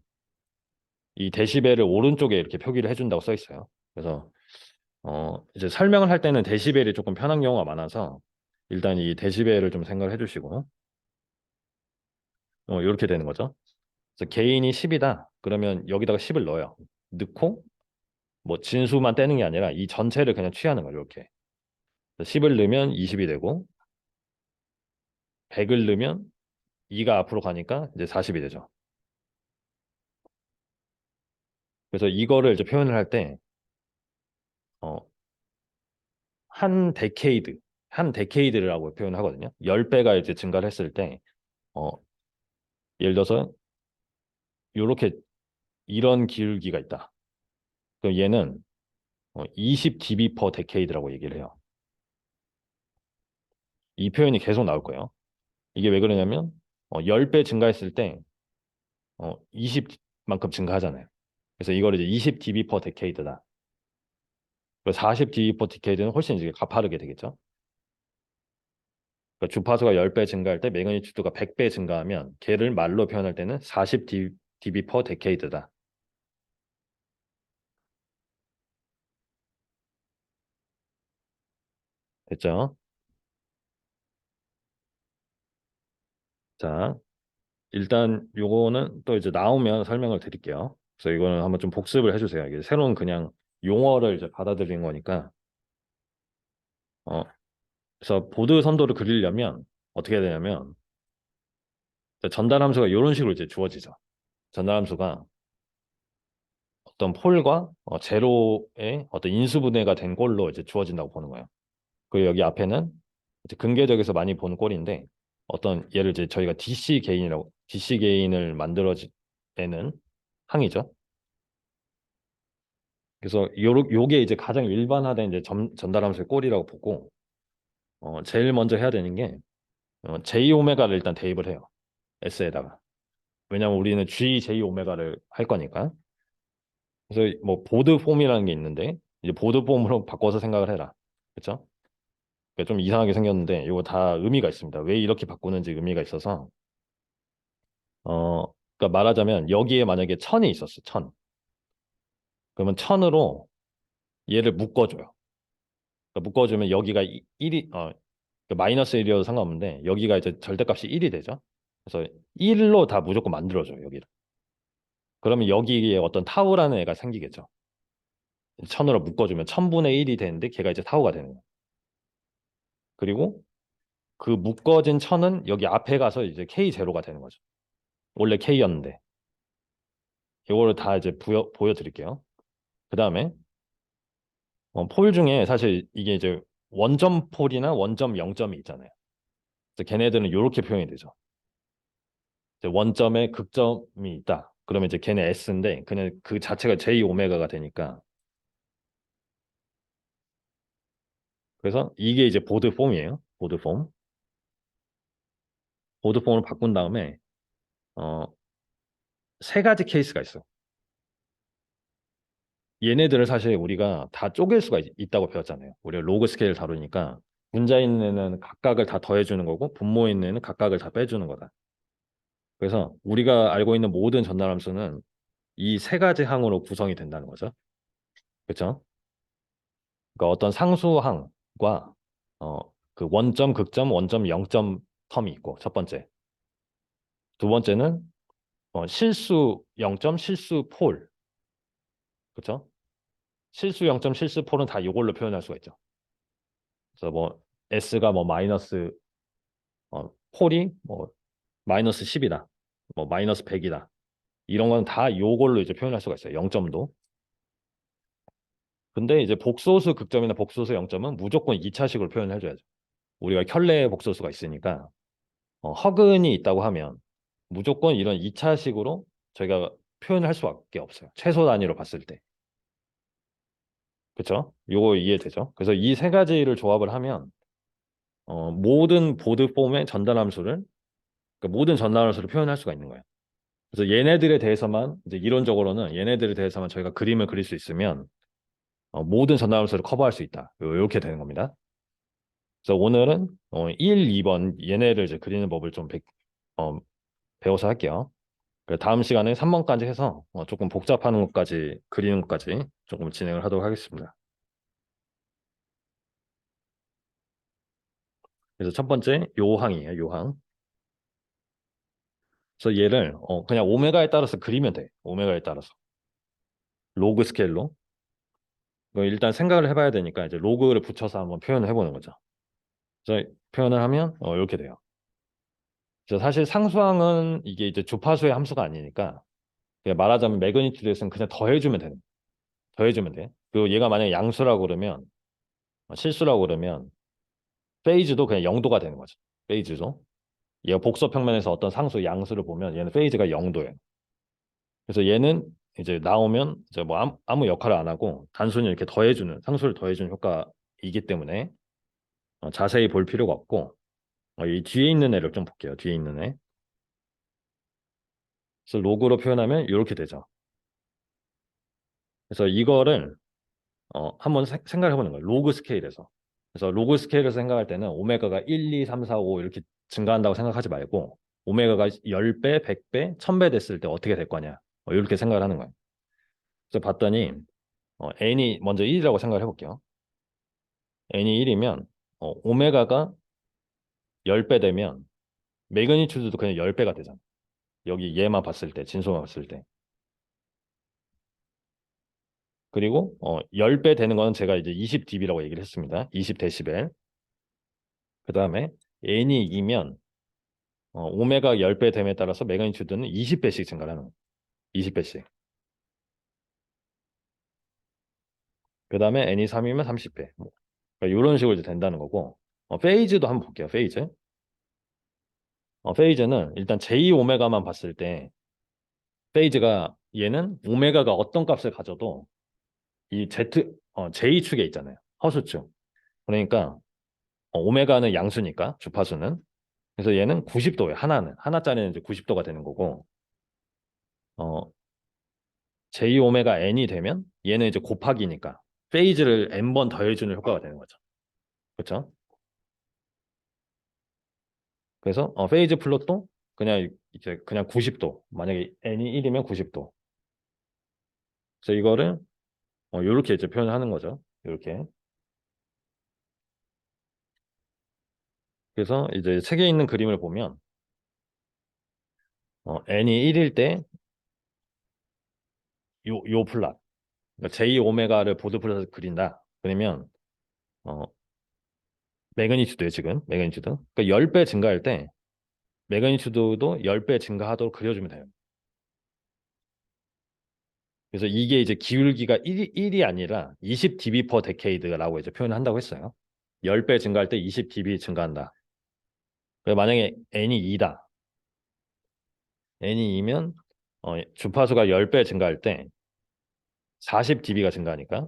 이 데시벨을 오른쪽에 이렇게 표기를 해준다고 써 있어요. 그래서 이제 설명을 할 때는 데시벨이 조금 편한 경우가 많아서 일단 이 데시벨을 좀 생각을 해주시고 이렇게 되는 거죠. 그래서 개인이 10이다. 그러면 여기다가 10을 넣어요. 넣고 뭐 진수만 떼는 게 아니라 이 전체를 그냥 취하는 거예요. 이렇게. 10을 넣으면 20이 되고 100을 넣으면 2가 앞으로 가니까 이제 40이 되죠. 그래서 이거를 이제 표현을 할 때 어, 한 데케이드, 한 데케이드라고 표현을 하거든요. 10배가 이제 증가를 했을 때 어, 예를 들어서 이렇게 이런 기울기가 있다. 그럼 얘는 20 dB per decade라고 얘기를 해요. 이 표현이 계속 나올 거예요. 이게 왜 그러냐면 10배 증가했을 때 20만큼 증가하잖아요. 그래서 이걸 이제 20 dB per decade다. 40 dB per decade는 훨씬 이제 가파르게 되겠죠. 그러니까 주파수가 10배 증가할 때 매그니튜드가 100배 증가하면 걔를 말로 표현할 때는 40 dB per decade다. 됐죠? 자, 일단 요거는 또 이제 나오면 설명을 드릴게요. 그래서 이거는 한번 좀 복습을 해주세요. 이게 새로운 그냥 용어를 이제 받아들인 거니까. 어, 그래서 보드 선도를 그리려면 어떻게 해야 되냐면 전달 함수가 이런 식으로 이제 주어지죠. 전달 함수가 어떤 폴과 제로의 어떤 인수분해가 된 꼴로 이제 주어진다고 보는 거예요. 그리고 여기 앞에는 이제 근계적에서 많이 보는 꼴인데 어떤 예를 이제 저희가 DC 게인을 만들어내는 항이죠. 그래서 요게 이제 가장 일반화된 이제 전달 함수의 꼴이라고 보고 제일 먼저 해야 되는 게 J 오메가를 일단 대입을 해요. S에다가. 왜냐면 우리는 G J 오메가를 할 거니까. 그래서 뭐 보드 폼이라는 게 있는데 이제 보드 폼으로 바꿔서 생각을 해라. 그렇죠? 좀 이상하게 생겼는데 이거 다 의미가 있습니다. 왜 이렇게 바꾸는지 의미가 있어서 그러니까 말하자면 여기에 만약에 천이 있었어. 천. 그러면 천으로 얘를 묶어줘요. 그러니까 묶어주면 여기가 1이 마이너스 1이어도 상관없는데 여기가 이제 절대값이 1이 되죠. 그래서 1로 다 무조건 만들어줘요. 여기를. 그러면 여기에 어떤 타우라는 애가 생기겠죠. 천으로 묶어주면 천분의 1이 되는데 걔가 이제 타우가 되는 거예요. 그리고 그 묶어진 천은 여기 앞에 가서 이제 K0가 되는 거죠. 원래 K였는데. 이거를 다 이제 보여드릴게요. 그 다음에 폴 중에 사실 이게 이제 원점 폴이나 원점 0점이 있잖아요. 그래서 걔네들은 이렇게 표현이 되죠. 이제 원점에 극점이 있다. 그러면 이제 걔네 S인데 그냥 그 자체가 J 오메가가 되니까 그래서 이게 이제 보드 폼이에요. 보드 폼. 보드 폼을 바꾼 다음에 어, 세 가지 케이스가 있어. 얘네들을 사실 우리가 다 쪼갤 수가 있다고 배웠잖아요. 우리가 로그 스케일 다루니까 분자 있는 애는 각각을 다 더해주는 거고 분모 있는 애는 각각을 다 빼주는 거다. 그래서 우리가 알고 있는 모든 전달함수는 이 세 가지 항으로 구성이 된다는 거죠. 그렇죠? 그러니까 어떤 상수항과 어, 그 원점, 극점, 원점, 0점 텀이 있고 첫 번째. 두 번째는 실수 0점, 실수 폴. 그렇죠? 실수 0점, 실수 폴은 다 이걸로 표현할 수가 있죠. 그래서 뭐 S가 뭐 마이너스 폴이 뭐 마이너스 10이다. 뭐 마이너스 100이다. 이런 건 다 요걸로 이제 표현할 수가 있어요. 0점도. 근데 이제 복소수 극점이나 복소수 0점은 무조건 2차식으로 표현해줘야죠. 우리가 켤레 복소수가 있으니까 허근이 있다고 하면 무조건 이런 2차식으로 저희가 표현할 수밖에 없어요. 최소 단위로 봤을 때. 그렇죠? 요거 이해되죠? 그래서 이 세 가지를 조합을 하면 모든 보드 폼의 전달함수를 그러니까 모든 전달함수를 표현할 수가 있는 거예요. 그래서 얘네들에 대해서만 이제 이론적으로는 얘네들에 대해서만 저희가 그림을 그릴 수 있으면 모든 전달함수를 커버할 수 있다. 이렇게 되는 겁니다. 그래서 오늘은 1, 2번 얘네를 이제 그리는 법을 좀 배워서 할게요. 다음 시간에 3번까지 해서 조금 복잡한 것까지 그리는 것까지 조금 진행을 하도록 하겠습니다. 그래서 첫 번째 요항이에요. 요항. 그래서 얘를 그냥 오메가에 따라서 그리면 돼. 오메가에 따라서. 로그 스케일로. 일단 생각을 해봐야 되니까 이제 로그를 붙여서 한번 표현을 해보는 거죠. 그래서 표현을 하면 이렇게 돼요. 그래서 사실 상수항은 이게 이제 주파수의 함수가 아니니까 그냥 말하자면 매그니튜드에서는 그냥 더해주면 되는 거예요. 더해주면 돼. 그리고 얘가 만약에 양수라고 그러면 실수라고 그러면 페이즈도 그냥 0도가 되는 거죠. 페이즈도. 얘가 복소 평면에서 어떤 상수 양수를 보면 얘는 페이즈가 0도예요. 그래서 얘는 이제 나오면 이제 뭐 아무 역할을 안 하고 단순히 이렇게 더해주는 상수를 더해주는 효과이기 때문에 자세히 볼 필요가 없고 이 뒤에 있는 애를 좀 볼게요. 뒤에 있는 애. 그래서 로그로 표현하면 이렇게 되죠. 그래서 이거를 한번 생각해 보는 거예요. 로그 스케일에서. 그래서 로그 스케일에서 생각할 때는 오메가가 1, 2, 3, 4, 5 이렇게 증가한다고 생각하지 말고 오메가가 10배, 100배, 1000배 됐을 때 어떻게 될 거냐. 이렇게 생각을 하는 거예요. 그래서 봤더니 n이 먼저 1이라고 생각을 해볼게요. n이 1이면 오메가가 10배 되면 매그니튜드도 그냥 10배가 되잖아. 여기 얘만 봤을 때, 진수만 봤을 때. 그리고 10배 되는 거는 제가 이제 20dB라고 얘기를 했습니다. 20데시벨. 그다음에 n이 2면 오메가 10배 됨에 따라서 매그니튜드는 20배씩 증가를 하는 거예요. 20배씩. 그다음에 n이 3이면 30배. 그러니까 이런 식으로 이제 된다는 거고. 페이즈도 한번 볼게요. 페이즈. 페이즈는 일단 j 오메가만 봤을 때 페이즈가 얘는 오메가가 어떤 값을 가져도 이 J축에 있잖아요. 허수축. 그러니까 오메가는 양수니까 주파수는. 그래서 얘는 90도예요. 하나짜리는 이제 90도가 되는 거고 어, J 오메가 N이 되면 얘는 이제 곱하기니까 페이즈를 N번 더해주는 효과가 되는 거죠. 그렇죠? 그래서 페이즈 플롯도 그냥 이제 그냥 90도. 만약에 N이 1이면 90도. 그래서 이거를 이렇게 이제 표현하는 거죠. 이렇게. 그래서 이제 책에 있는 그림을 보면 n이 1일 때 요 플랫 그러니까 J 오메가를 보드 플랫을 그린다. 그러면 어, 매그니튜드에 지금 매그니튜드. 그러니까 10배 증가할 때 매그니튜드도 10배 증가하도록 그려주면 돼요. 그래서 이게 이제 기울기가 1이 아니라 20dB per decade라고 이제 표현을 한다고 했어요. 10배 증가할 때 20dB 증가한다. 만약에 n이 2다. n이 2면 주파수가 10배 증가할 때 40dB가 증가하니까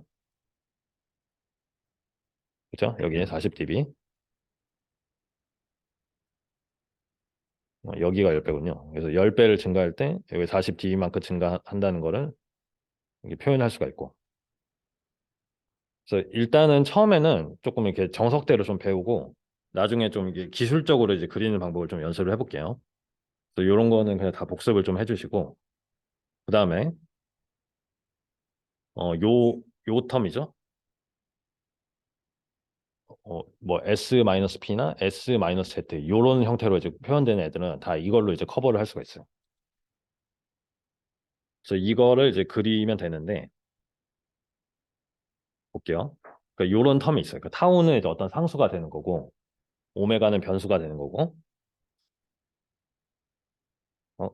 그렇죠? 여기에 40dB. 여기가 10배군요. 그래서 10배를 증가할 때 여기 40dB만큼 증가한다는 거를 이렇게 표현할 수가 있고. 그래서 일단은 처음에는 조금 이렇게 정석대로 좀 배우고 나중에 좀 이게 기술적으로 이제 그리는 방법을 좀 연습을 해볼게요. 그래서 이런 거는 그냥 다 복습을 좀 해주시고 그다음에 요 텀이죠. 뭐 S-P나 S-Z 이런 형태로 이제 표현되는 애들은 다 이걸로 이제 커버를 할 수가 있어요. 그래서 이거를 이제 그리면 되는데 볼게요. 그러니까 요런 텀이 있어요. 그러니까 타우는 이제 어떤 상수가 되는 거고 오메가는 변수가 되는 거고 어,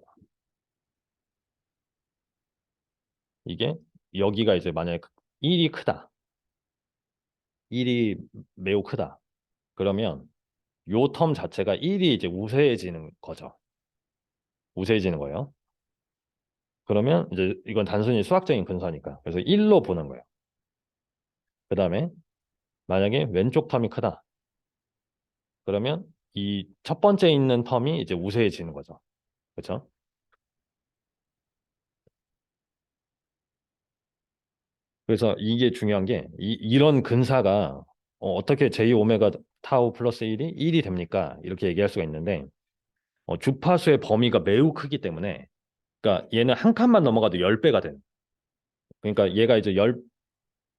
이게 여기가 이제 만약에 1이 크다. 1이 매우 크다. 그러면 요 텀 자체가 1이 이제 우세해지는 거죠. 우세해지는 거예요. 그러면 이제 이건 단순히 수학적인 근사니까. 그래서 1로 보는 거예요. 그다음에 만약에 왼쪽 텀이 크다. 그러면 이 첫 번째 있는 텀이 이제 우세해지는 거죠. 그렇죠? 그래서 이게 중요한 게 이런 근사가 떻게 J 오메가 타우 플러스 1이 1이 됩니까? 이렇게 얘기할 수가 있는데 주파수의 범위가 매우 크기 때문에 그러니까 얘는 한 칸만 넘어가도 10배가 되는. 그러니까 얘가 이제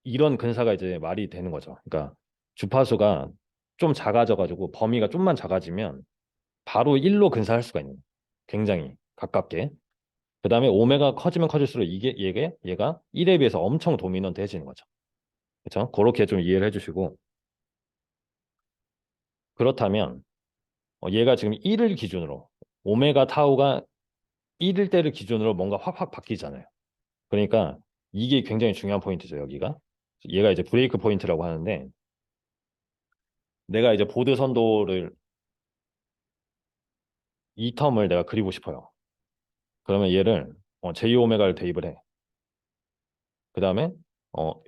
이런 근사가 이제 말이 되는 거죠. 그러니까 주파수가 좀 작아져 가지고 범위가 좀만 작아지면 바로 1로 근사할 수가 있는 거예요. 굉장히 가깝게. 그다음에 오메가 커지면 커질수록 이게 얘가 1에 비해서 엄청 도미넌트해지는 거죠. 그렇죠? 그렇게 좀 이해를 해주시고 그렇다면 얘가 지금 1을 기준으로 오메가 타우가 1일 때를 기준으로 뭔가 확확 바뀌잖아요. 그러니까 이게 굉장히 중요한 포인트죠, 여기가. 얘가 이제 브레이크 포인트라고 하는데 내가 이제 보드 선도를 이 텀을 내가 그리고 싶어요. 그러면 얘를 J 오메가를 대입을 해. 그다음에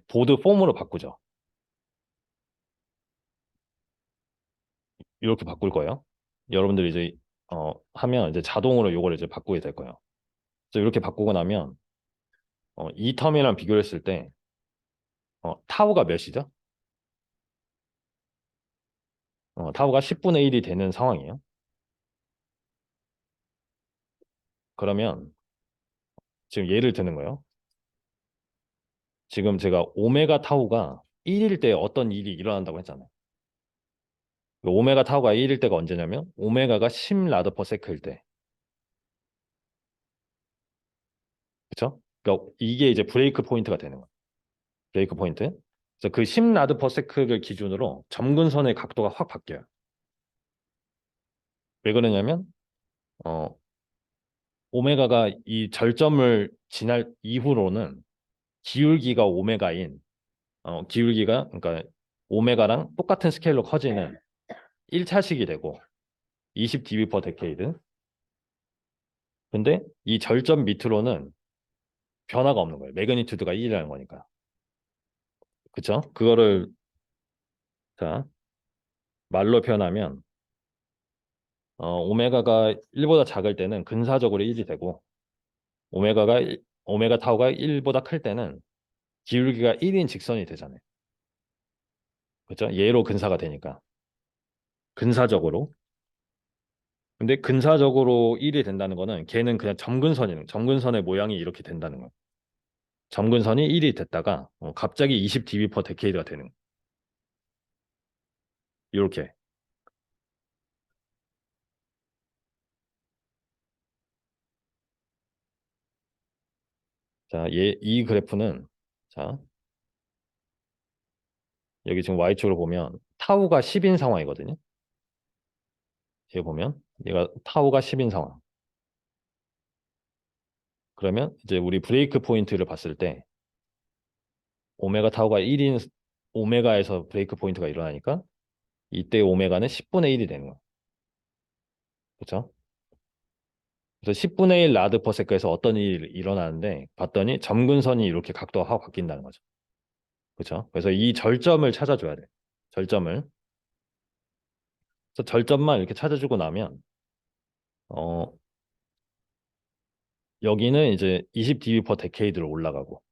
보드 폼으로 바꾸죠. 이렇게 바꿀 거예요. 여러분들이 이제 하면 이제 자동으로 요걸 이제 바꾸게 될 거예요. 그래서 이렇게 바꾸고 나면 이 텀이랑 비교를 했을 때 타우가 몇이죠? 타우가 10분의 1이 되는 상황이에요. 그러면 지금 예를 드는 거예요. 지금 제가 오메가 타우가 1일 때 어떤 일이 일어난다고 했잖아요. 그 오메가 타우가 1일 때가 언제냐면 오메가가 10 라드 퍼 세크일 때. 그렇죠? 그러니까 이게 이제 브레이크 포인트가 되는 거예요. 브레이크 포인트. 그래서 그 10 라드 퍼 세크를 기준으로 점근선의 각도가 확 바뀌어요. 왜 그러냐면 어, 오메가가 이 절점을 지날 이후로는 기울기가 오메가인 기울기가 그러니까 오메가랑 똑같은 스케일로 커지는 1차식이 되고 20 dB per decade. 근데 이 절점 밑으로는 변화가 없는 거예요. 매그니튜드가 1이라는 거니까. 그쵸? 그거를 자 말로 표현하면 오메가가 1보다 작을 때는 근사적으로 1이 되고 오메가 타우가 1보다 클 때는 기울기가 1인 직선이 되잖아요. 그렇죠? 얘로 근사가 되니까 근사적으로. 근데 근사적으로 1이 된다는 거는 걔는 그냥 점근선의 모양이 이렇게 된다는 거예요. 점근선이 1이 됐다가 갑자기 20 dB per decade가 되는 거예요. 이렇게. 자, 이 그래프는 자, 여기 지금 Y축으로 보면 타우가 10인 상황이거든요. 여기 보면 얘가 타우가 10인 상황. 그러면 이제 우리 브레이크 포인트를 봤을 때 오메가 타우가 1인 오메가에서 브레이크 포인트가 일어나니까 이때 오메가는 10분의 1이 되는 거예요. 그렇죠? 그래서 10분의 1 라드 퍼세크에서 어떤 일이 일어나는데 봤더니 점근선이 이렇게 각도가 확 바뀐다는 거죠. 그렇죠? 그래서 이 절점을 찾아줘야 돼. 절점을. 그래서 절점만 이렇게 찾아주고 나면 어, 여기는 이제 20 dB per decade로 올라가고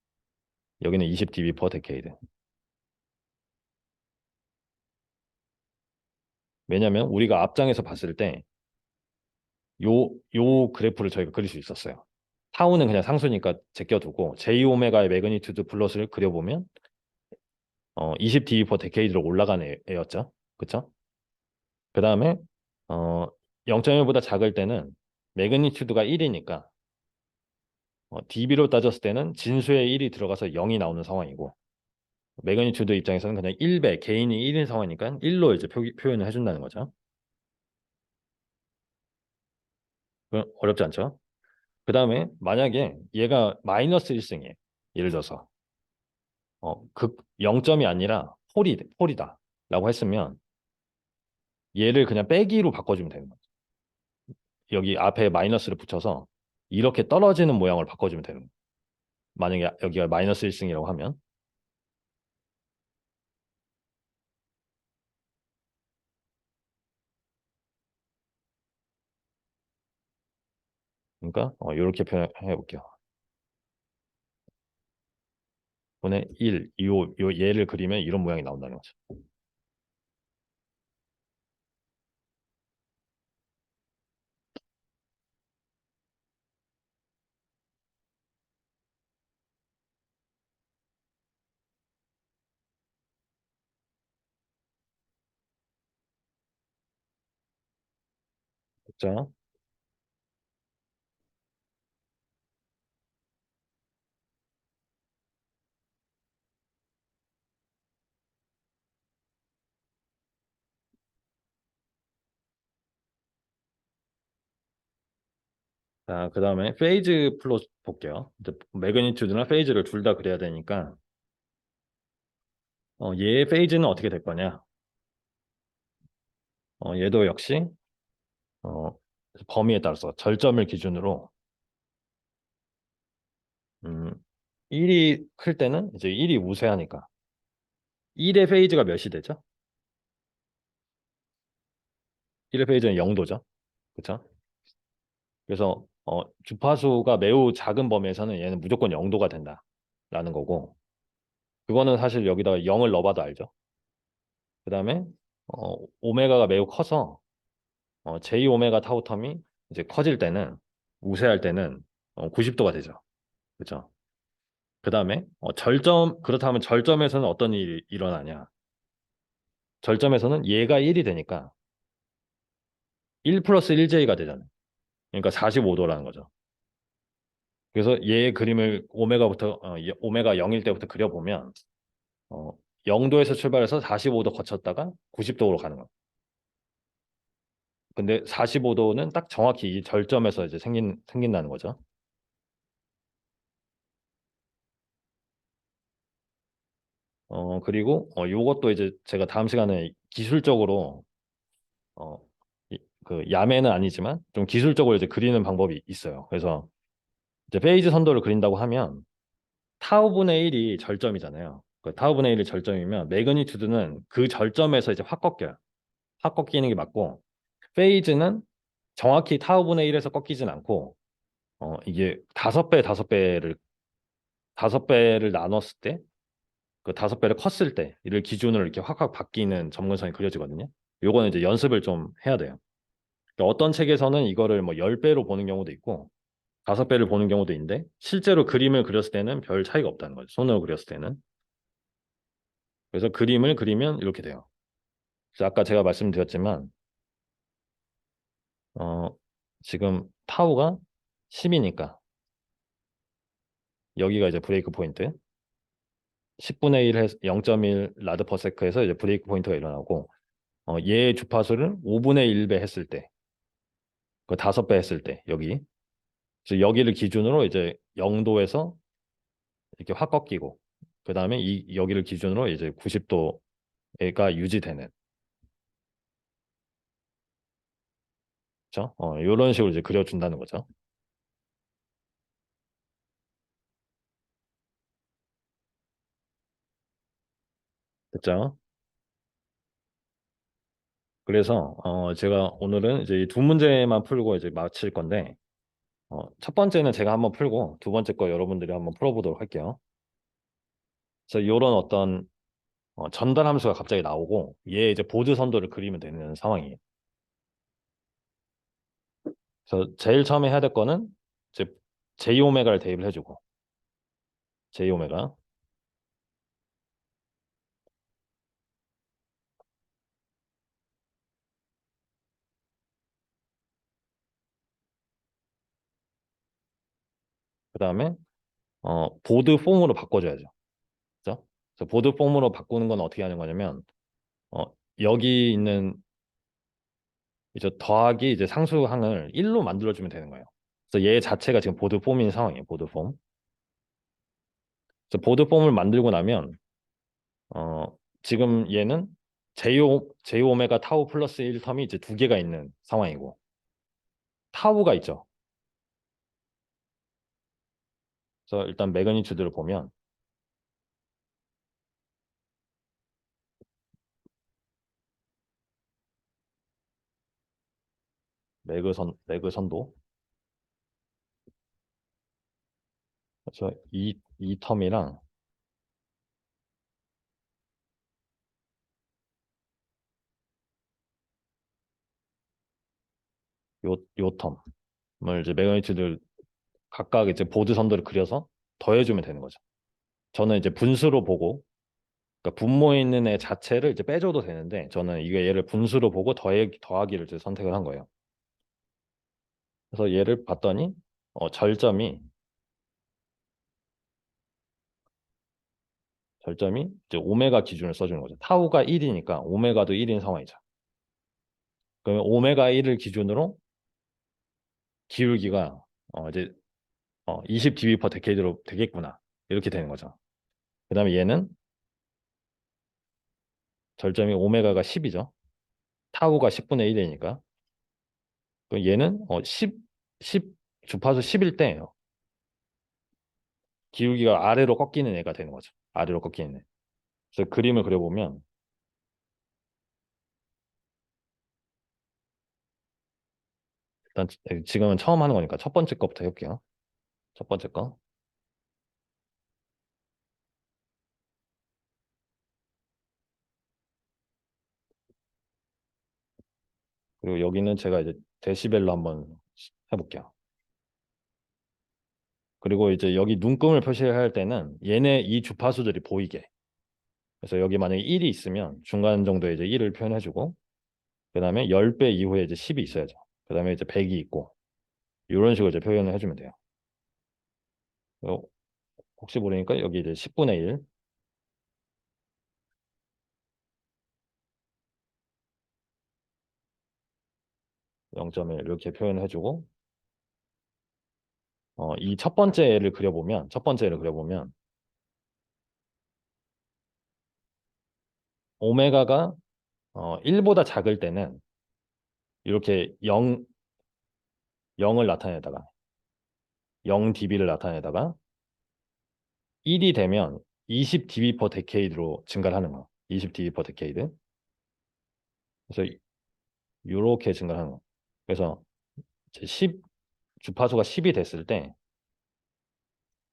여기는 20 dB per decade. 왜냐면 우리가 앞장에서 봤을 때 요 그래프를 저희가 그릴 수 있었어요. 타우는 그냥 상수니까 제껴두고 j 오메가의 매그니튜드 플롯을 그려보면 20 dB per decade로 올라가는 애였죠. 그쵸? 그 다음에 어, 0.1보다 작을 때는 매그니튜드가 1이니까 dB로 따졌을 때는 진수에 1이 들어가서 0이 나오는 상황이고 매그니튜드 입장에서는 그냥 1배 개인이 1인 상황이니까 1로 이제 표현을 해준다는 거죠. 어렵지 않죠? 그 다음에 만약에 얘가 마이너스 1승이에요. 예를 들어서 극 0점이 아니라 폴이다 라고 했으면 얘를 그냥 빼기로 바꿔주면 되는 거죠. 여기 앞에 마이너스를 붙여서 이렇게 떨어지는 모양을 바꿔주면 되는 거예요. 만약에 여기가 마이너스 1승이라고 하면 그러니까 이렇게 표현해 볼게요. 분의 1, 요 얘를 그리면 이런 모양이 나온다는 거죠. 자, 자, 그 다음에 페이즈 플롯 볼게요. 이제 매그니튜드나 페이즈를 둘 다 그려야 되니까 얘 페이즈는 어떻게 될 거냐? 얘도 역시 어, 범위에 따라서 절점을 기준으로 1이 클 때는 이제 1이 우세하니까 1의 페이즈가 몇이 되죠? 1의 페이즈는 0도죠. 그렇죠? 그래서 주파수가 매우 작은 범위에서는 얘는 무조건 0도가 된다라는 거고, 그거는 사실 여기다가 0을 넣어봐도 알죠. 그 다음에 오메가가 매우 커서 J 오메가 타우 텀이 이제 커질 때는, 우세할 때는 90도가 되죠. 그죠? 그 다음에 그렇다면 절점에서는 어떤 일이 일어나냐? 절점에서는 얘가 1이 되니까 1 플러스 1J가 되잖아요. 그러니까 45도라는 거죠. 그래서 얘의 그림을 오메가 0일 때부터 그려보면, 어, 0도에서 출발해서 45도 거쳤다가 90도로 가는 거예요. 근데 45도는 딱 정확히 이 절점에서 이제 생긴다는 거죠. 그리고 요것도 이제 제가 다음 시간에 기술적으로 어, 그 야매는 아니지만 좀 기술적으로 이제 그리는 방법이 있어요. 그래서 이제 페이지 선도를 그린다고 하면 타우분의 1이 절점이잖아요. 그 타우분의 1이 절점이면 매그니튜드는 그 절점에서 이제 확 꺾여요. 확 꺾이는 게 맞고, 페이즈는 정확히 타우분의 1에서 꺾이진 않고, 이게 다섯 배를 나눴을 때, 그 다섯 배를 컸을 때 이를 기준으로 이렇게 확확 바뀌는 점근선이 그려지거든요. 요거는 이제 연습을 좀 해야 돼요. 그러니까 어떤 책에서는 이거를 뭐 10배로 보는 경우도 있고 다섯 배를 보는 경우도 있는데, 실제로 그림을 그렸을 때는 별 차이가 없다는 거죠. 손으로 그렸을 때는. 그래서 그림을 그리면 이렇게 돼요. 그래서 아까 제가 말씀드렸지만 어, 지금 타우가 10이니까 여기가 이제 브레이크 포인트, 10분의 1 해서 0.1 라드 퍼세크에서 이제 브레이크 포인트가 일어나고, 얘의 주파수를 5분의 1배 했을 때, 그 다섯 배 했을 때 여기, 그래서 여기를 기준으로 이제 0도에서 이렇게 확 꺾이고, 그 다음에 이 여기를 기준으로 이제 90도가 유지되는, 그렇죠? 이런 식으로 이제 그려준다는 거죠. 됐죠? 그래서 제가 오늘은 이제 이 두 문제만 풀고 이제 마칠 건데, 첫 번째는 제가 한번 풀고 두 번째 거 여러분들이 한번 풀어보도록 할게요. 그래서 이런 어떤 전달 함수가 갑자기 나오고 얘 이제 보드 선도를 그리면 되는 상황이에요. 그래서 제일 처음에 해야 될 거는 이제 J 오메가를 대입을 해주고, J 오메가, 그 다음에 보드 폼으로 바꿔줘야죠. 그죠? 그래서 보드 폼으로 바꾸는 건 어떻게 하는 거냐면, 어, 여기 있는 이제 더하기 이제 상수항을 1로 만들어주면 되는 거예요. 그래서 얘 자체가 지금 보드 폼인 상황이에요. 보드 폼. 그래서 보드 폼을 만들고 나면 어, 지금 얘는 J 오메가 타우 플러스 1 텀이 이제 두 개가 있는 상황이고, 타우가 있죠. 그래서 일단 매그니튜드를 보면 매그 선도, 그래서 이 텀이랑 요 텀을 이제 매그니튜드 각각 이제 보드 선도를 그려서 더해주면 되는 거죠. 저는 이제 분수로 보고, 그러니까 분모에 있는 애 자체를 이제 빼줘도 되는데, 저는 이게 얘를 분수로 보고 더하기를 이제 선택을 한 거예요. 그래서 얘를 봤더니 절점이 이제 오메가 기준을 써주는 거죠. 타우가 1이니까 오메가도 1인 상황이죠. 그러면 오메가 1을 기준으로 기울기가 이제 20 dB per decade로 되겠구나, 이렇게 되는 거죠. 그다음에 얘는 절점이 오메가가 10이죠. 타우가 10분의 1이니까. 얘는 10 주파수 10일 때 기울기가 아래로 꺾이는 애가 되는 거죠. 아래로 꺾이는 애. 그래서 그림을 그려보면 일단 지금은 처음 하는 거니까 첫 번째 거부터 해볼게요. 첫 번째 거. 그리고 여기는 제가 이제 데시벨로 한번 해볼게요. 그리고 이제 여기 눈금을 표시할 때는 얘네 이 주파수들이 보이게. 그래서 여기 만약에 1이 있으면 중간 정도에 이제 1을 표현해주고, 그 다음에 10배 이후에 이제 10이 있어야죠. 그 다음에 이제 100이 있고, 이런 식으로 이제 표현을 해주면 돼요. 혹시 모르니까 여기 이제 10분의 1, 0.1 이렇게 표현을 해주고, 이 첫 번째 애를 그려보면, 첫 번째 애를 그려보면, 오메가가 1보다 작을 때는 이렇게 0을 나타내다가 0dB를 나타내다가 1이 되면 20dB per decade로 증가를 하는 거예요. 20dB per decade. 그래서 이렇게 증가를 하는 거예요. 그래서 이제 10 주파수가 10이 됐을 때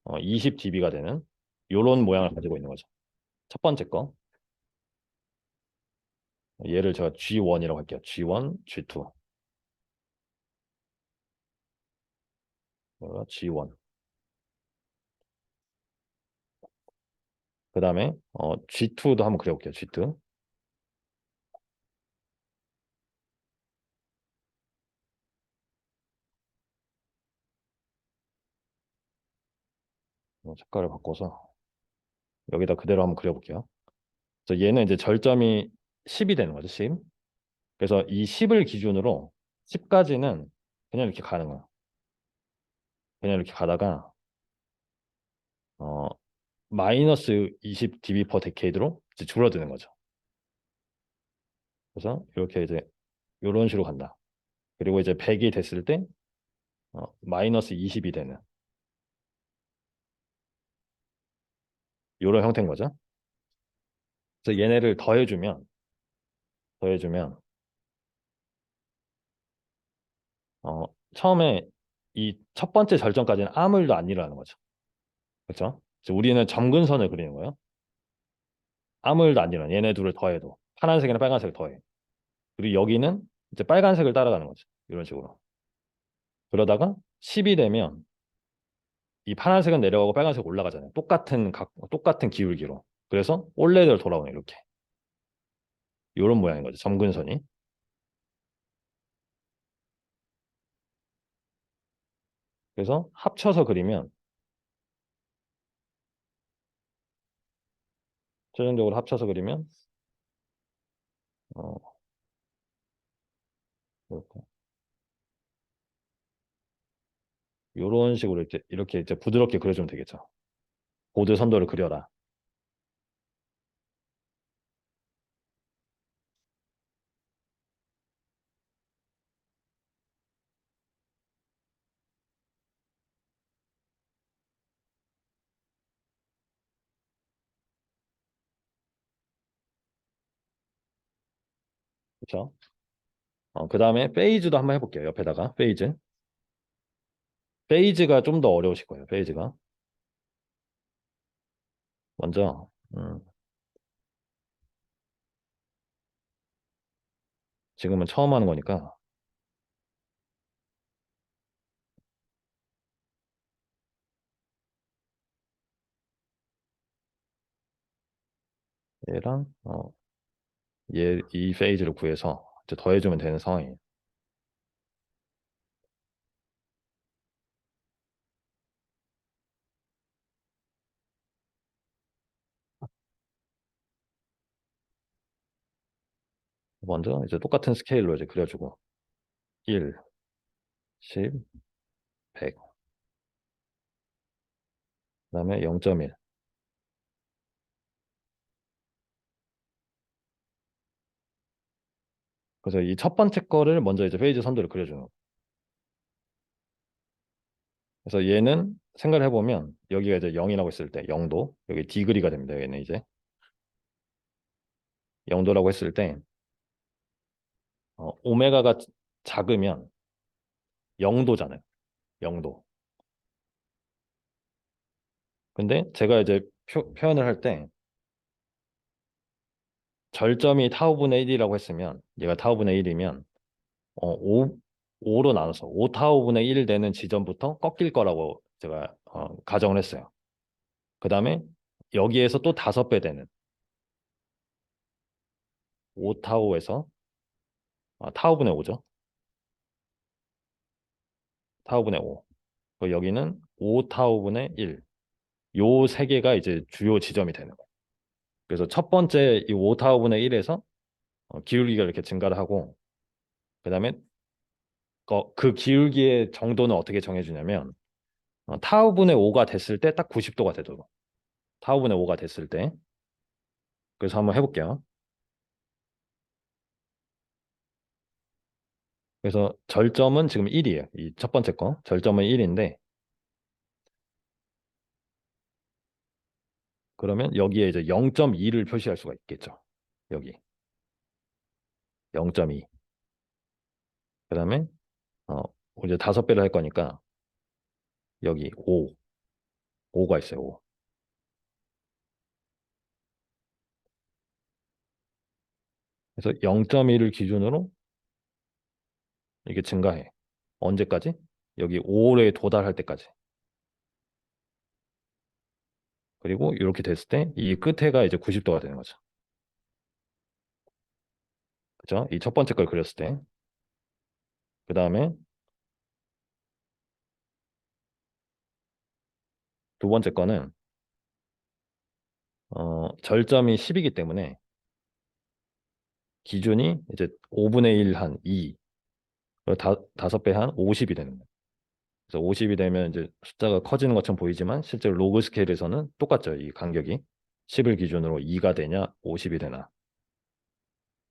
20dB가 되는 이런 모양을 가지고 있는 거죠. 첫 번째 거. 얘를 제가 G1이라고 할게요. G1, G2. G1. 그 다음에 G2도 한번 그려볼게요. G2. 색깔을 바꿔서 여기다 그대로 한번 그려볼게요. 그래서 얘는 이제 절점이 10이 되는 거죠. 10. 그래서 이 10을 기준으로 10까지는 그냥 이렇게 가는 거예요. 그냥 이렇게 가다가 어, 마이너스 20dB per decade로 이제 줄어드는 거죠. 그래서 이렇게 이제 이런 식으로 간다. 그리고 이제 100이 됐을 때 마이너스 20이 되는 이런 형태인 거죠. 그래서 얘네를 더해주면 어, 처음에 이 첫 번째 절정까지는 아무 일도 안 일어나는 거죠. 그렇죠? 우리는 점근선을 그리는 거예요. 아무 일도 안 일어나. 얘네 둘을 더해도 파란색이나 빨간색을 더해. 그리고 여기는 이제 빨간색을 따라가는 거죠. 이런 식으로. 그러다가 10이 되면 이 파란색은 내려가고 빨간색 올라가잖아요. 똑같은 기울기로. 그래서 올레대로 돌아오는 이렇게. 이런 모양인 거죠. 점근선이. 그래서 합쳐서 그리면 최종적으로 합쳐서 그리면 어, 이렇게 이런 식으로 이렇게 이제 부드럽게 그려주면 되겠죠. 고드 선도를 그려라. 그렇죠? 그 다음에 페이즈도 한번 해볼게요. 옆에다가 페이즈. 페이즈가 좀 더 어려우실 거예요. 페이즈가. 먼저 지금은 처음 하는 거니까 얘랑 이 페이지를 구해서 이제 더해주면 되는 상황이에요. 먼저 이제 똑같은 스케일로 이제 그려주고 1, 10, 100, 그다음에 0.1. 그래서 이 첫 번째 거를 먼저 이제 페이지 선도를 그려주는 거예요. 그래서 얘는 생각을 해보면 여기가 이제 0이라고 했을 때 0도, 여기 디그리가 됩니다. 얘는 이제 0도라고 했을 때 오메가가 작으면 0도잖아요. 0도. 근데 제가 이제 표현을 할 때 절점이 타오분의 1이라고 했으면 얘가 타오분의 1이면 5로 나눠서 5 타오분의 1 되는 지점부터 꺾일 거라고 제가 가정을 했어요. 그 다음에 여기에서 또 5배 되는 5 타오에서 타오분의 5죠. 타오분의 5. 여기는 5 타오분의 1. 요 세 개가 이제 주요 지점이 되는 거예요. 그래서 첫 번째 이 5 타오분의 1에서 기울기가 이렇게 증가를 하고 그다음에 그 기울기의 정도는 어떻게 정해주냐면 타오분의 5가 됐을 때 딱 90도가 되도록 타오분의 5가 됐을 때 그래서 한번 해볼게요. 그래서 절점은 지금 1이에요. 이 첫 번째 거 절점은 1인데 그러면 여기에 이제 0.2를 표시할 수가 있겠죠. 여기 0.2. 그다음에 어, 이제 5배를 할 거니까 여기 5가 있어요. 5. 그래서 0.2를 기준으로 이게 증가해. 언제까지? 여기 5에 도달할 때까지. 그리고 이렇게 됐을 때 이 끝에가 이제 90도가 되는 거죠. 그죠? 이 첫 번째 걸 그렸을 때. 그 다음에 두 번째 거는 절점이 10이기 때문에 기준이 이제 5분의 1 한 2, 다섯 배 한 50이 되는 거예요. 그래서 50이 되면 이제 숫자가 커지는 것처럼 보이지만 실제로 로그 스케일에서는 똑같죠. 이 간격이 10을 기준으로 2가 되냐 50이 되나.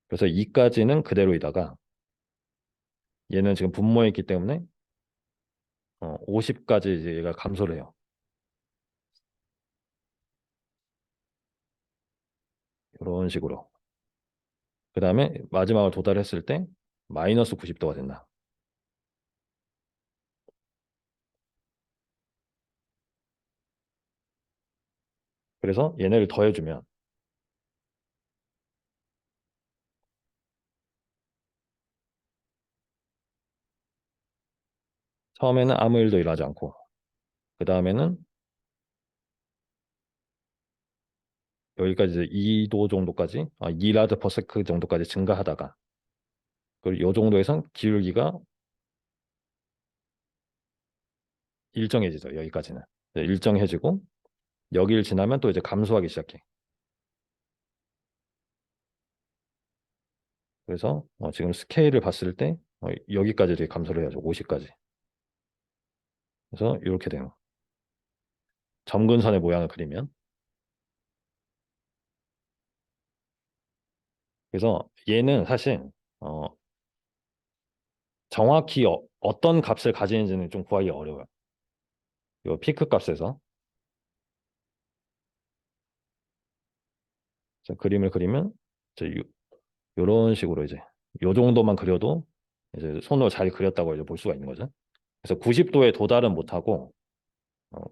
그래서 2까지는 그대로이다가 얘는 지금 분모에 있기 때문에 50까지 이제 얘가 감소를 해요. 이런 식으로. 그 다음에 마지막을 도달했을 때 마이너스 90도가 된다. 그래서 얘네를 더해주면 처음에는 아무 일도 일어나지 않고 그 다음에는 여기까지 이제 2도 정도까지 2라드 퍼세크 정도까지 증가하다가 그리고 이 정도에선 기울기가 일정해지죠. 여기까지는 일정해지고 여기를 지나면 또 이제 감소하기 시작해. 그래서 지금 스케일을 봤을 때 여기까지 이렇게 감소를 해야죠. 50까지. 그래서 이렇게 돼요. 점근선의 모양을 그리면 그래서 얘는 사실 어, 정확히 떤 값을 가지는지는 좀 구하기 어려워요. 이 피크 값에서 그림을 그리면 이런 식으로 이제 요 정도만 그려도 이제 손으로 잘 그렸다고 이제 볼 수가 있는 거죠. 그래서 90도에 도달은 못하고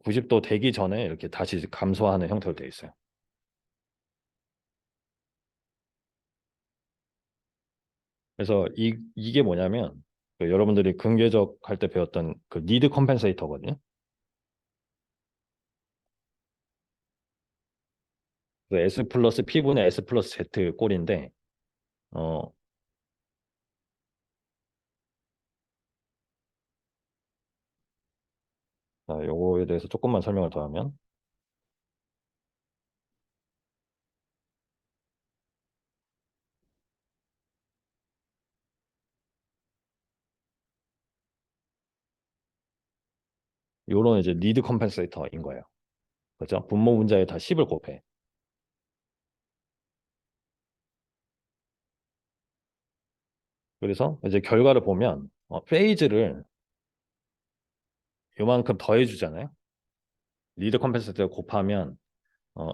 90도 되기 전에 이렇게 다시 이제 감소하는 형태로 되어 있어요. 그래서 이게 뭐냐면 여러분들이 근궤적 할 때 배웠던 그 니드 컴펜세이터거든요. 그 S 플러스 P분의 S 플러스 Z 꼴인데 어, 자, 요거에 대해서 조금만 설명을 더 하면 요런 이제 니드 컴펜세이터인 거예요. 그렇죠? 분모 분자에 다 10을 곱해. 그래서 이제 결과를 보면 페이즈를 요만큼 더해 주잖아요. 리드 컴펜세이터 곱하면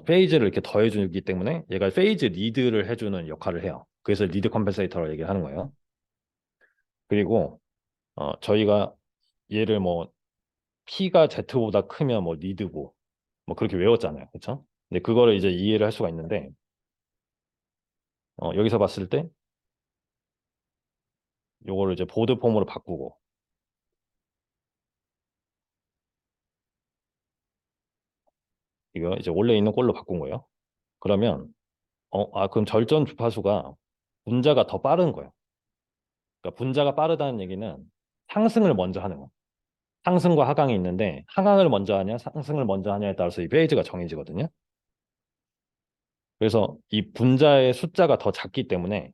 페이즈를 이렇게 더해 주기 때문에 얘가 페이즈 리드를 해주는 역할을 해요. 그래서 리드 컴펜세이터라고 얘기를 하는 거예요. 그리고 저희가 얘를 뭐 P가 Z보다 크면 뭐 리드고 뭐 그렇게 외웠잖아요. 그렇죠? 근데 그거를 이제 이해를 할 수가 있는데 여기서 봤을 때 요거를 이제 보드 폼으로 바꾸고 이거 이제 원래 있는 꼴로 바꾼 거예요. 그러면 그럼 절전 주파수가 분자가 더 빠른 거예요. 그러니까 분자가 빠르다는 얘기는 상승을 먼저 하는 거. 상승과 하강이 있는데 하강을 먼저 하냐 상승을 먼저 하냐에 따라서 이 페이지가 정해지거든요. 그래서 이 분자의 숫자가 더 작기 때문에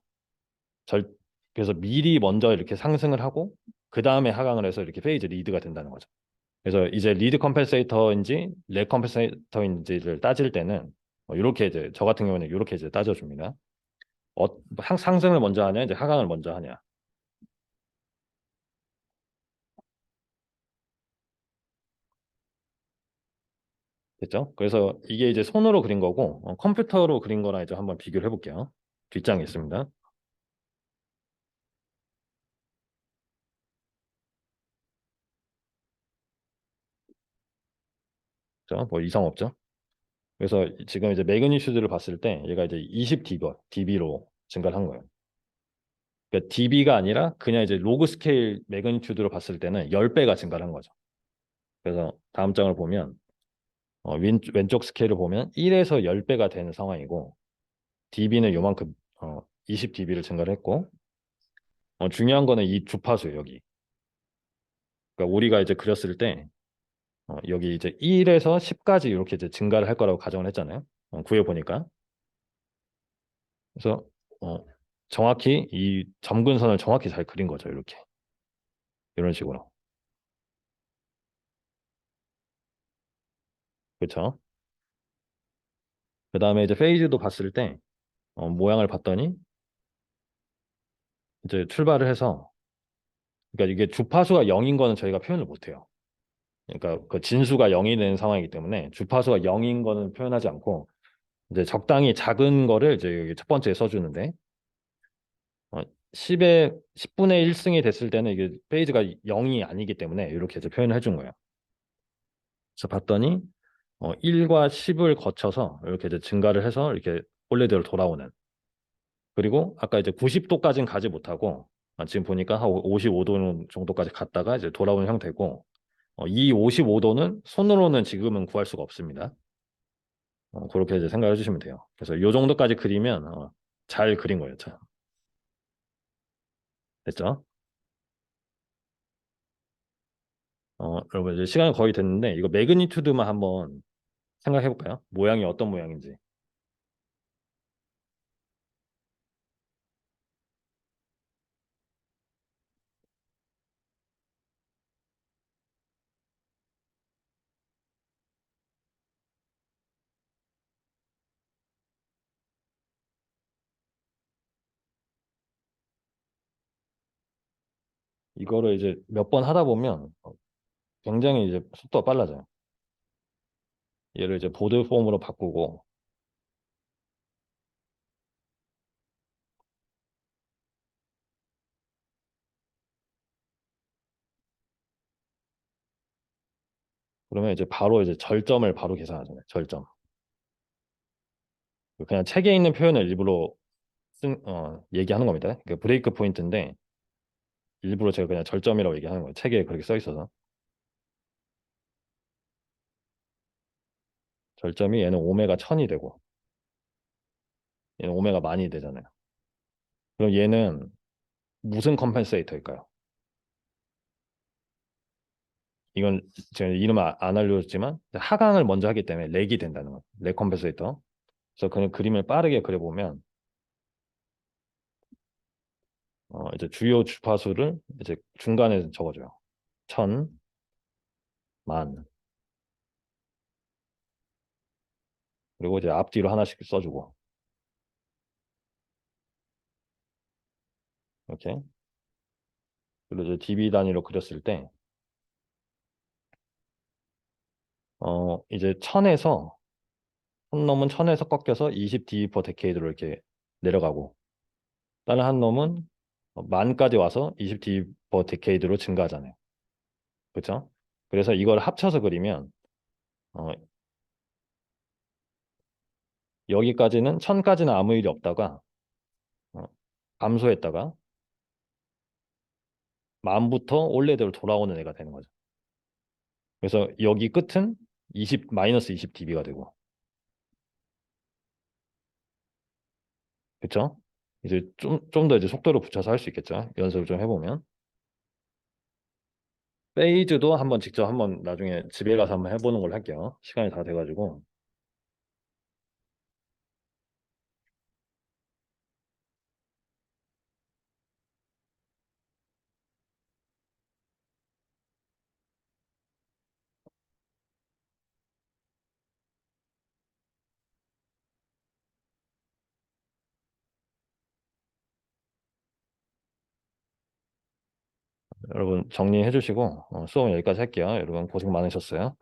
절 그래서 미리 먼저 이렇게 상승을 하고 그 다음에 하강을 해서 이렇게 페이지 리드가 된다는 거죠. 그래서 이제 리드 컴pen세이터인지 렉 컴pen세이터인지를 따질 때는 이렇게 이제 저 같은 경우는 이렇게 이제 따져줍니다. 상승을 먼저 하냐 이제 하강을 먼저 하냐. 됐죠? 그래서 이게 이제 손으로 그린 거고 컴퓨터로 그린 거랑 이제 한번 비교를 해볼게요. 뒷장이 있습니다. 그죠? 뭐 이상 없죠? 그래서 지금 이제 매그니튜드를 봤을 때 얘가 이제 20dB로 증가를 한 거예요. 그러니까 dB가 아니라 그냥 이제 로그 스케일 매그니튜드로 봤을 때는 10배가 증가를 한 거죠. 그래서 다음 장을 보면 왼쪽 스케일을 보면 1에서 10배가 되는 상황이고 dB는 요만큼 20dB를 증가를 했고 중요한 거는 이 주파수예요, 여기. 그러니까 우리가 이제 그렸을 때 여기 이제 1에서 10까지 이렇게 이제 증가를 할 거라고 가정을 했잖아요. 구해 보니까. 그래서 어, 정확히 이 점근선을 정확히 잘 그린 거죠. 이렇게. 이런 식으로. 그렇죠? 그다음에 이제 페이지도 봤을 때 모양을 봤더니 이제 출발을 해서 그러니까 이게 주파수가 0인 거는 저희가 표현을 못 해요. 그러니까 그 진수가 0이 되는 상황이기 때문에 주파수가 0인 거는 표현하지 않고 이제 적당히 작은 거를 이제 여기 첫 번째에 써주는데 10의 10분의 1승이 됐을 때는 이게 페이지가 0이 아니기 때문에 이렇게 이제 표현을 해준 거예요. 그래서 봤더니 1과 10을 거쳐서 이렇게 이제 증가를 해서 이렇게 원래대로 돌아오는. 그리고 아까 이제 90도까지는 가지 못하고 지금 보니까 한 55도 정도까지 갔다가 이제 돌아오는 형태고 이 55도는 손으로는 지금은 구할 수가 없습니다. 그렇게 이제 생각해 주시면 돼요. 그래서 이 정도까지 그리면 잘 그린 거예요. 자, 됐죠? 여러분 이제 시간이 거의 됐는데 이거 매그니튜드만 한번 생각해 볼까요? 모양이 어떤 모양인지. 이거를 이제 몇 번 하다 보면 굉장히 이제 속도가 빨라져요. 얘를 이제 보드 폼으로 바꾸고 그러면 이제 바로 이제 절점을 바로 계산하잖아요. 절점. 그냥 책에 있는 표현을 일부러 얘기하는 겁니다. 그 브레이크 포인트인데 일부러 제가 그냥 절점이라고 얘기하는 거예요. 책에 그렇게 써 있어서. 절점이 얘는 오메가 1000이 되고 얘는 오메가 만이 되잖아요. 그럼 얘는 무슨 컴펜세이터일까요? 이건 제가 이름 안 알려줬지만 하강을 먼저 하기 때문에 렉이 된다는 거예요. 렉 컴펜세이터. 그래서 그냥 그림을 빠르게 그려보면 이제 주요 주파수를 이제 중간에 적어줘요. 천, 만, 그리고 이제 앞뒤로 하나씩 써주고 이렇게. 그리고 이제 dB 단위로 그렸을 때 이제 천에서 한 놈은 천에서 꺾여서 20dB per decade로 이렇게 내려가고 다른 한 놈은 만까지 와서 20dB per decade로 증가하잖아요. 그렇죠? 그래서 이걸 합쳐서 그리면 어, 여기까지는 1000까지는 아무 일이 없다가 어, 감소했다가 만부터 원래대로 돌아오는 애가 되는 거죠. 그래서 여기 끝은 20 마이너스 20 dB가 되고, 그렇죠? 이제 좀 더 이제 속도를 붙여서 할 수 있겠죠. 연습을 좀 해보면. 페이즈도 한번 직접 한번 나중에 집에 가서 한번 해보는 걸로 할게요. 시간이 다 돼가지고. 여러분 정리해 주시고 수업 여기까지 할게요. 여러분 고생 많으셨어요.